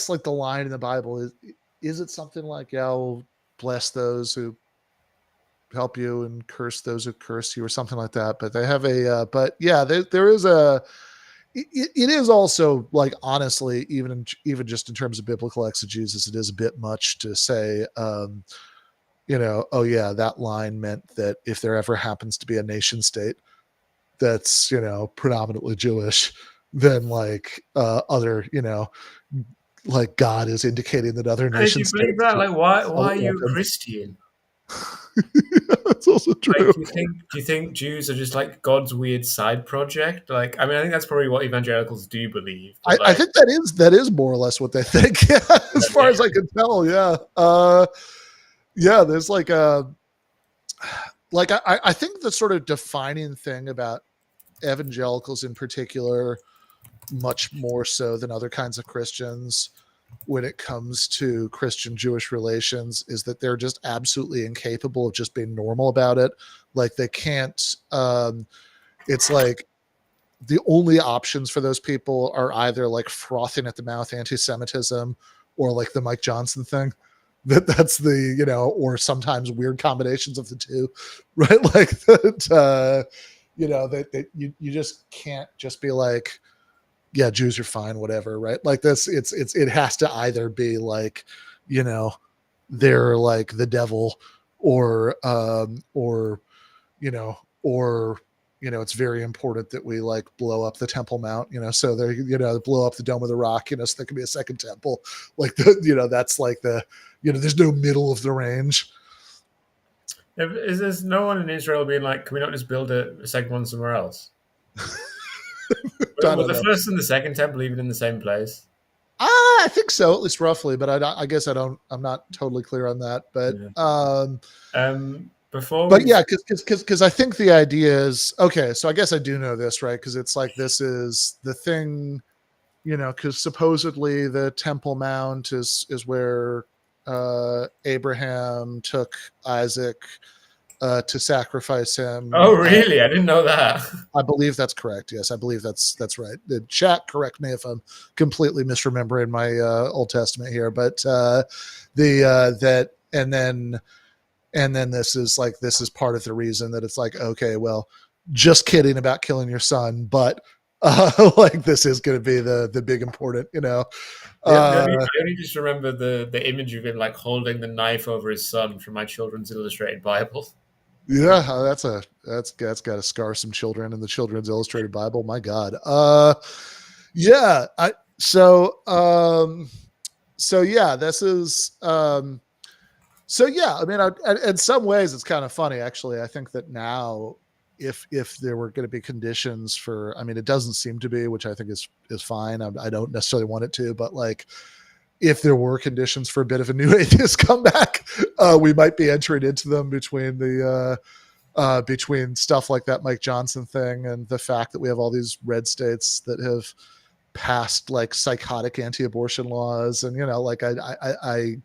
like the line in the Bible is it something like, yeah, I'll bless those who help you and curse those who curse you or something like that. But they have but yeah, there is it is also like, honestly, even just in terms of biblical exegesis, it is a bit much to say, oh yeah, that line meant that if there ever happens to be a nation state that's, predominantly Jewish, then like other, like God is indicating that other And if nation you believe states that, should like, why follow are you a weapons. Christian? That's also Like, true. do you think Jews are just like God's weird side project? Like, I mean, I think that's probably what evangelicals do believe, but I like, think that is more or less what they think. Yeah, as far as I can tell. Yeah. Yeah, there's like I think the sort of defining thing about evangelicals in particular, much more so than other kinds of Christians, when it comes to Christian Jewish relations, is that they're just absolutely incapable of just being normal about it. Like they can't, it's like the only options for those people are either like frothing at the mouth anti-Semitism or like the Mike Johnson thing. That's the, or sometimes weird combinations of the two, right? Like that, that you just can't just be like, yeah, Jews are fine, whatever, right? Like this, it has to either be like, they're like the devil, or or it's very important that we like blow up the Temple Mount, so they're blow up the Dome of the Rock, so there can be a second temple, like that's like there's no middle of the range. is there's no one in Israel being like, can we not just build a second one somewhere else? I Were don't the know. first and the second temple even in the same place? I think so, at least roughly, but I guess I'm not totally clear on that, Yeah. Before but we, yeah, because I think the idea is, okay, so I guess I do know this, right? Because it's like, this is the thing, because supposedly the Temple Mount is where Abraham took Isaac to sacrifice him. Oh, really? I didn't know that. I believe that's correct. Yes, I believe that's right. The chat, correct me if I'm completely misremembering my Old Testament here, but that and then this is part of the reason that it's like, okay, well, just kidding about killing your son, but like this is going to be the big important, I only just remember the image of him like holding the knife over his son from my children's illustrated Bible. yeah, that's got to scar some children in the Children's Illustrated Bible. My God. Yeah. So yeah, this is so yeah. I mean, in some ways, it's kind of funny actually. I think that now, if there were going to be conditions for, I mean, it doesn't seem to be, which I think is fine. I don't necessarily want it to, but like, if there were conditions for a bit of a new atheist comeback, we might be entering into them between stuff like that Mike Johnson thing and the fact that we have all these red states that have passed like psychotic anti-abortion laws, and like I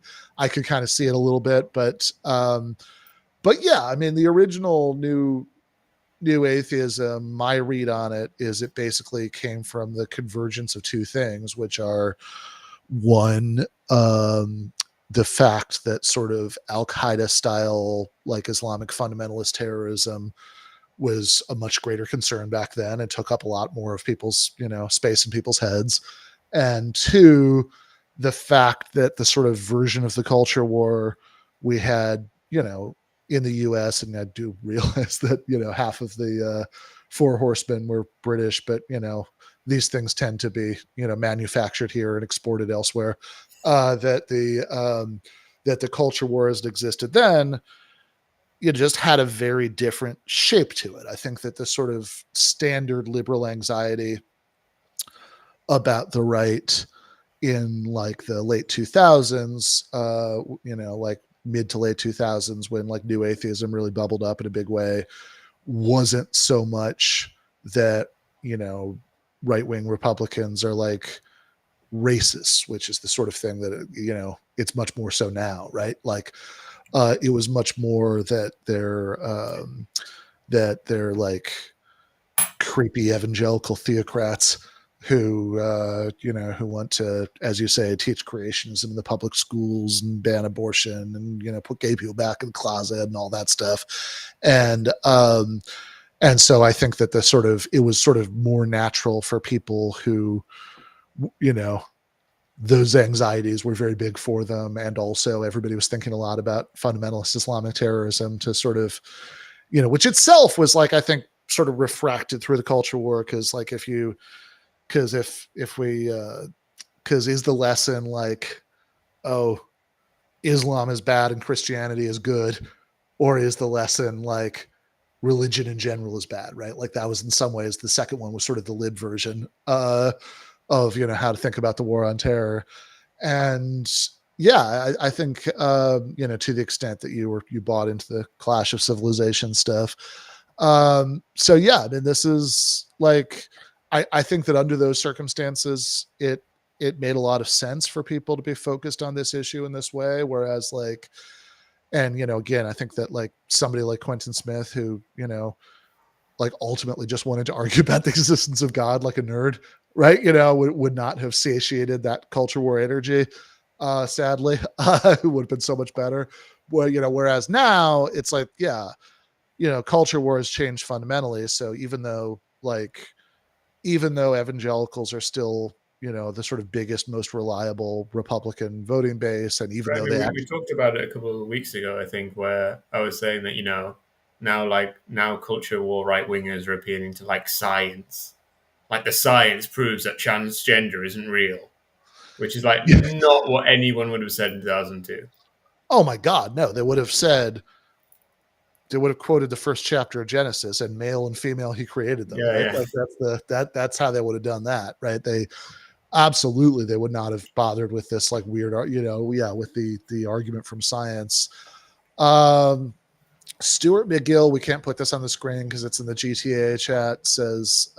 could kind of see it a little bit, but yeah, I mean the original new atheism, my read on it is it basically came from the convergence of two things, which are one, the fact that sort of Al-Qaeda style, like Islamic fundamentalist terrorism was a much greater concern back then and took up a lot more of people's, space in people's heads. And two, the fact that the sort of version of the culture war we had, in the US, and I do realize that, half of the four horsemen were British, but, these things tend to be, manufactured here and exported elsewhere. That the culture wars that existed then, it just had a very different shape to it. I think that the sort of standard liberal anxiety about the right in like the late 2000s, like mid to late 2000s, when like new atheism really bubbled up in a big way, wasn't so much that, right-wing Republicans are like racists, which is the sort of thing that, it's much more so now, right? Like, it was much more that they're like creepy evangelical theocrats who who want to, as you say, teach creationism in the public schools and ban abortion and put gay people back in the closet and all that stuff. And so I think that it was sort of more natural for people who, those anxieties were very big for them. And also everybody was thinking a lot about fundamentalist Islamic terrorism to sort of, which itself was like, I think sort of refracted through the culture war. Cause like if is the lesson like, oh, Islam is bad and Christianity is good? Or is the lesson like religion in general is bad, right? Like that was in some ways, the second one was sort of the lib version, of how to think about the war on terror. And yeah, I think to the extent that you bought into the Clash of Civilization stuff. So yeah, I mean, this is like, I think that under those circumstances, it made a lot of sense for people to be focused on this issue in this way. Whereas like, and again, I think that like somebody like Quentin Smith, who like ultimately just wanted to argue about the existence of God like a nerd, right? Would not have satiated that culture war energy. Sadly, it would have been so much better. Well, whereas now it's like, yeah, culture war has changed fundamentally. So even though evangelicals are still, the sort of biggest, most reliable Republican voting base, and even Right, I though mean, they we talked about it a couple of weeks ago, I think, where I was saying that now culture war right wingers are appealing to like science, like the science proves that transgender isn't real, which is like not what anyone would have said in 2002. oh my God, no, they would have quoted the first chapter of Genesis, and male and female he created them, Yeah, right? yeah. Like that's how they would have done that, right? They absolutely, they would not have bothered with this like weird, with the argument from science. Stuart McGill, we can't put this on the screen because it's in the GTA chat, says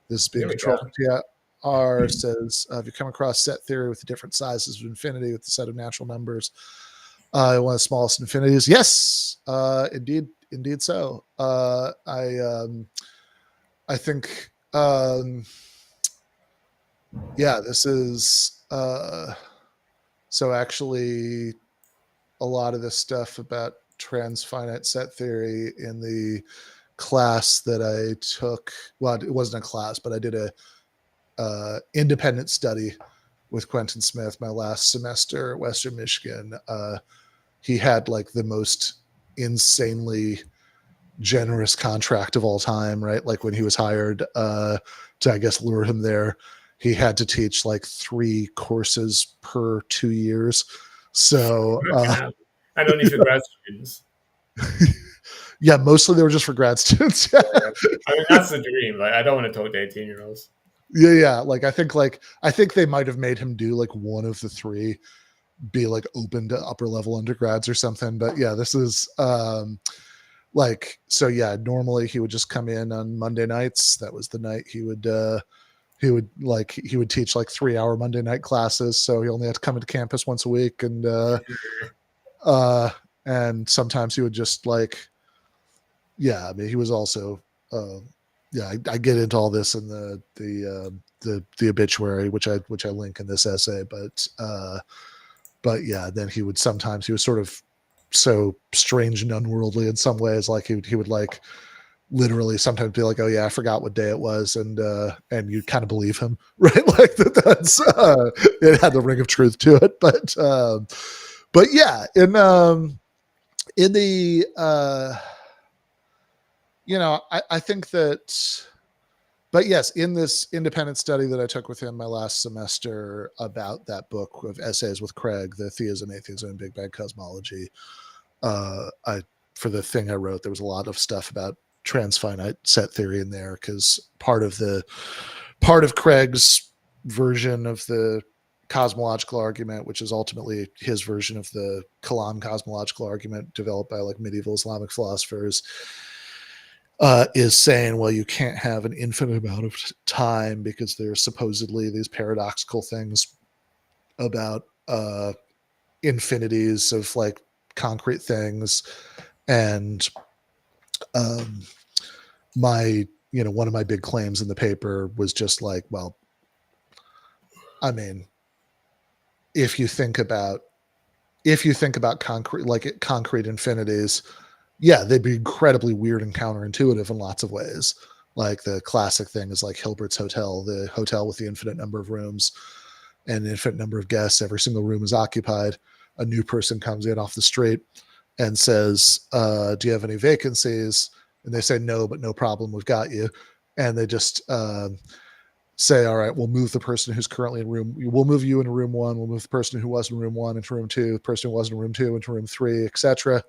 this is being Here we controlled. go. Yeah. R says, have you come across set theory with the different sizes of infinity with the set of natural numbers? One of the smallest infinities. Yes, indeed so. I think, yeah, this is, so actually a lot of this stuff about transfinite set theory in the class that I took, well, it wasn't a class, but I did a independent study with Quentin Smith my last semester at Western Michigan. He had like the most insanely generous contract of all time, right? Like when he was hired to, I guess, lure him there, he had to teach like 3 courses per 2 years. So, I don't need for grad students. yeah, mostly they were just for grad students. Yeah. I mean, that's the dream. Like, I don't want to talk to 18-year-olds. Yeah. Like I think they might have made him do like one of the 3 be like open to upper level undergrads or something. But yeah, this is like, so yeah, normally he would just come in on Monday nights. That was the night he would teach like 3-hour Monday night classes. So he only had to come into campus once a week. And sometimes he would just like, yeah, I mean, he was also, yeah, I get into all this in the obituary, which I link in this essay, but yeah, then he was sort of so strange and unworldly in some ways. Like he would like literally sometimes be like, oh yeah, I forgot what day it was. And you kind of believe him, right? Like that's, it had the ring of truth to it. But yeah, in the, I think that, but yes, in this independent study that I took with him my last semester about that book of essays with Craig, the Theism, Atheism, and Big Bang Cosmology, for the thing I wrote, there was a lot of stuff about transfinite set theory in there, because part of Craig's version of the cosmological argument, which is ultimately his version of the Kalam cosmological argument developed by like medieval Islamic philosophers, is saying, well, you can't have an infinite amount of time because there's supposedly these paradoxical things about infinities of like concrete things. And one of my big claims in the paper was just like, well, I mean, if you think about concrete infinities, yeah, they'd be incredibly weird and counterintuitive in lots of ways. Like the classic thing is like Hilbert's Hotel, the hotel with the infinite number of rooms and an infinite number of guests. Every single room is occupied. A new person comes in off the street and says, do you have any vacancies? And they say, no, but no problem, we've got you. And they just say, all right, we'll move the person who's currently in room, we'll move you into room 1, we'll move the person who was in room 1 into room 2, the person who was in room 2 into room 3, etc.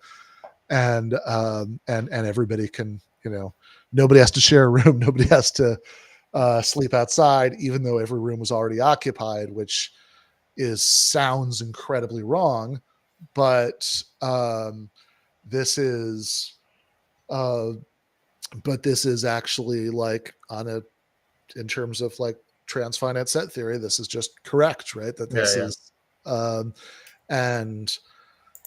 And everybody can, nobody has to share a room, nobody has to sleep outside, even though every room was already occupied, which sounds incredibly wrong. But this is actually like in terms of like transfinite set theory, this is just correct, right? That this is and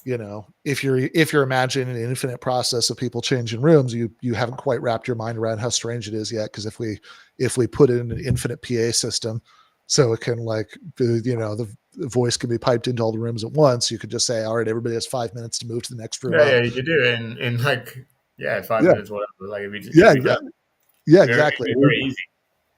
if you're imagining an infinite process of people changing rooms, you haven't quite wrapped your mind around how strange it is yet. Because if we put in an infinite PA system, so it can like, the voice can be piped into all the rooms at once, you could just say, all right, everybody has 5 minutes to move to the next room. Yeah, you could do it in like 5 minutes, whatever. Like it'd be exactly. Yeah, exactly. It'd be very easy.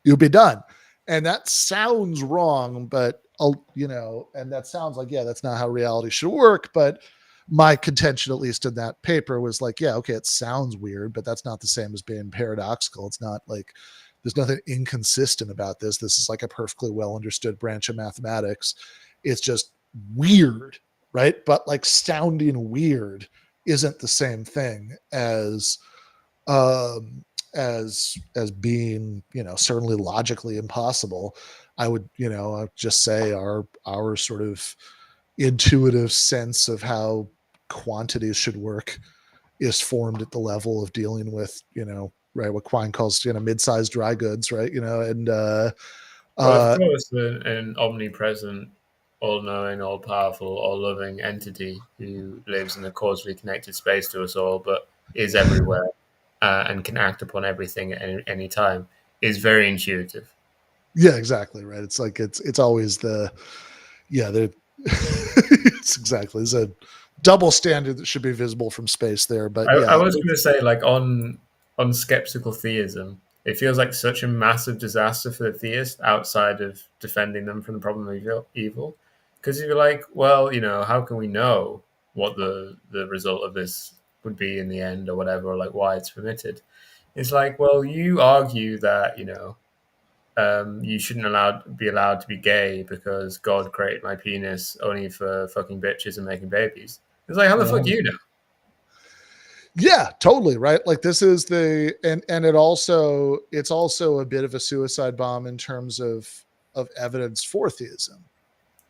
You'll be done. And that sounds wrong, but and that sounds like, yeah, that's not how reality should work. But my contention, at least in that paper, was like, yeah, okay, it sounds weird, but that's not the same as being paradoxical. It's not like there's nothing inconsistent about this. This is like a perfectly well understood branch of mathematics. It's just weird, right? But like sounding weird isn't the same thing as being, certainly logically impossible. I would, just say our sort of intuitive sense of how quantities should work is formed at the level of dealing with, right, what Quine calls, mid-sized dry goods, right, and Well, of Uh, course, an omnipresent, all-knowing, all-powerful, all-loving entity who lives in a causally connected space to us all, but is everywhere and can act upon everything at any time, is very intuitive. yeah, exactly. Right. It's like it's always the it's exactly it's a double standard that should be visible from space there. But I yeah, was going to say, like on skeptical theism, it feels like such a massive disaster for the theist outside of defending them from the problem of evil. Because you're like, well, how can we know what the result of this would be in the end, or whatever, or like why it's permitted? It's like, well, you argue that you shouldn't be allowed to be gay because God created my penis only for fucking bitches and making babies. It's like, how the fuck do you know? yeah, totally. Right. Like this is and it's also a bit of a suicide bomb in terms of evidence for theism.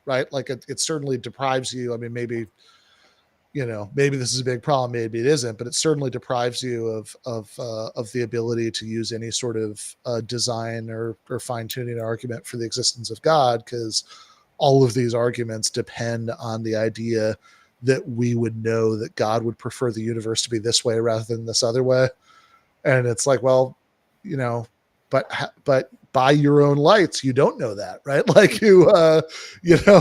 Right. Like it certainly deprives you. I mean, maybe this is a big problem, maybe it isn't, but it certainly deprives you of the ability to use any sort of design or fine tuning argument for the existence of God, because all of these arguments depend on the idea that we would know that God would prefer the universe to be this way rather than this other way. And it's like, well, you know, but by your own lights, you don't know that, right? Like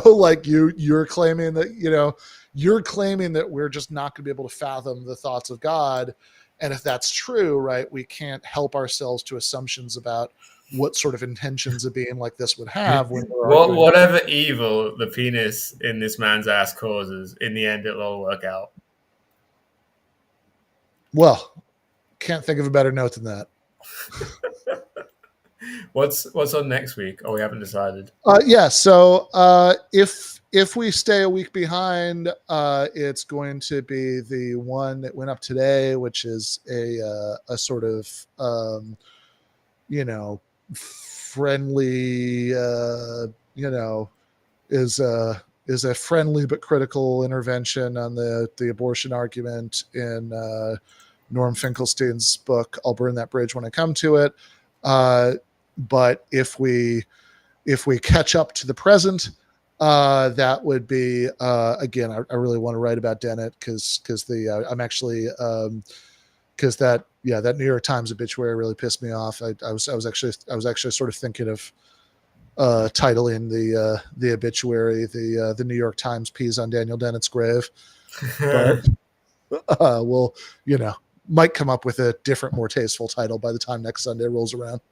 like you're claiming that, you're claiming that we're just not going to be able to fathom the thoughts of God. And if that's true, right, we can't help ourselves to assumptions about what sort of intentions a being like this would have when we're arguing. Whatever evil the penis in this man's ass causes, in the end, it'll all work out. Well, can't think of a better note than that. What's on next week? Oh, we haven't decided. Yeah. So if we stay a week behind, it's going to be the one that went up today, which is a sort of you know friendly is a friendly but critical intervention on the abortion argument in Norm Finkelstein's book. I'll burn that bridge when I come to it. But if we catch up to the present, that would be again. I really want to write about Dennett because I'm actually because that New York Times obituary really pissed me off. I was actually sort of thinking of titling the obituary the New York Times pees on Daniel Dennett's grave, but we'll might come up with a different, more tasteful title by the time next Sunday rolls around.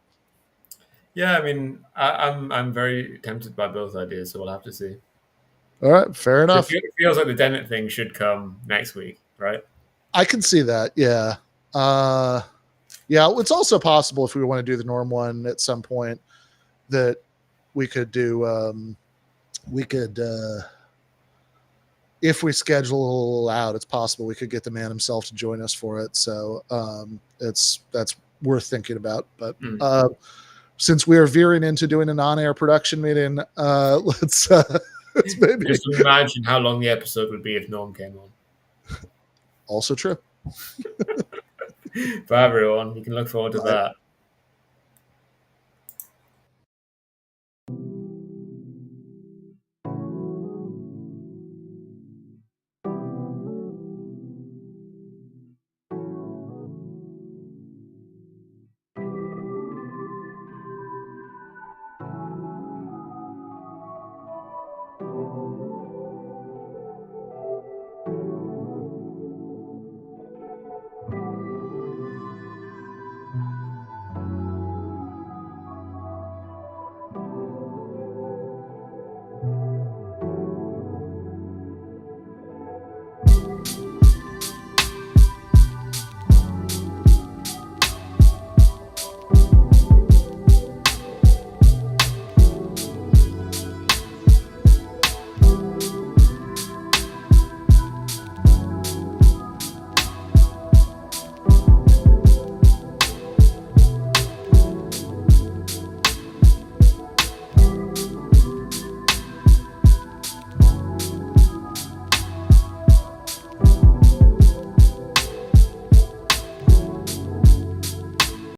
Yeah, I mean, I'm very tempted by both ideas, so we'll have to see. All right, fair enough. It feels like the Dennett thing should come next week, right? I can see that. Yeah. Yeah. It's also possible if we want to do the Norm one at some point that we could do, if we schedule out, it's possible we could get the man himself to join us for it. So that's worth thinking about. But since we are veering into doing an on-air production meeting, let's maybe just imagine how long the episode would be if Norm came on. Also true. Bye, everyone. You can look forward to that.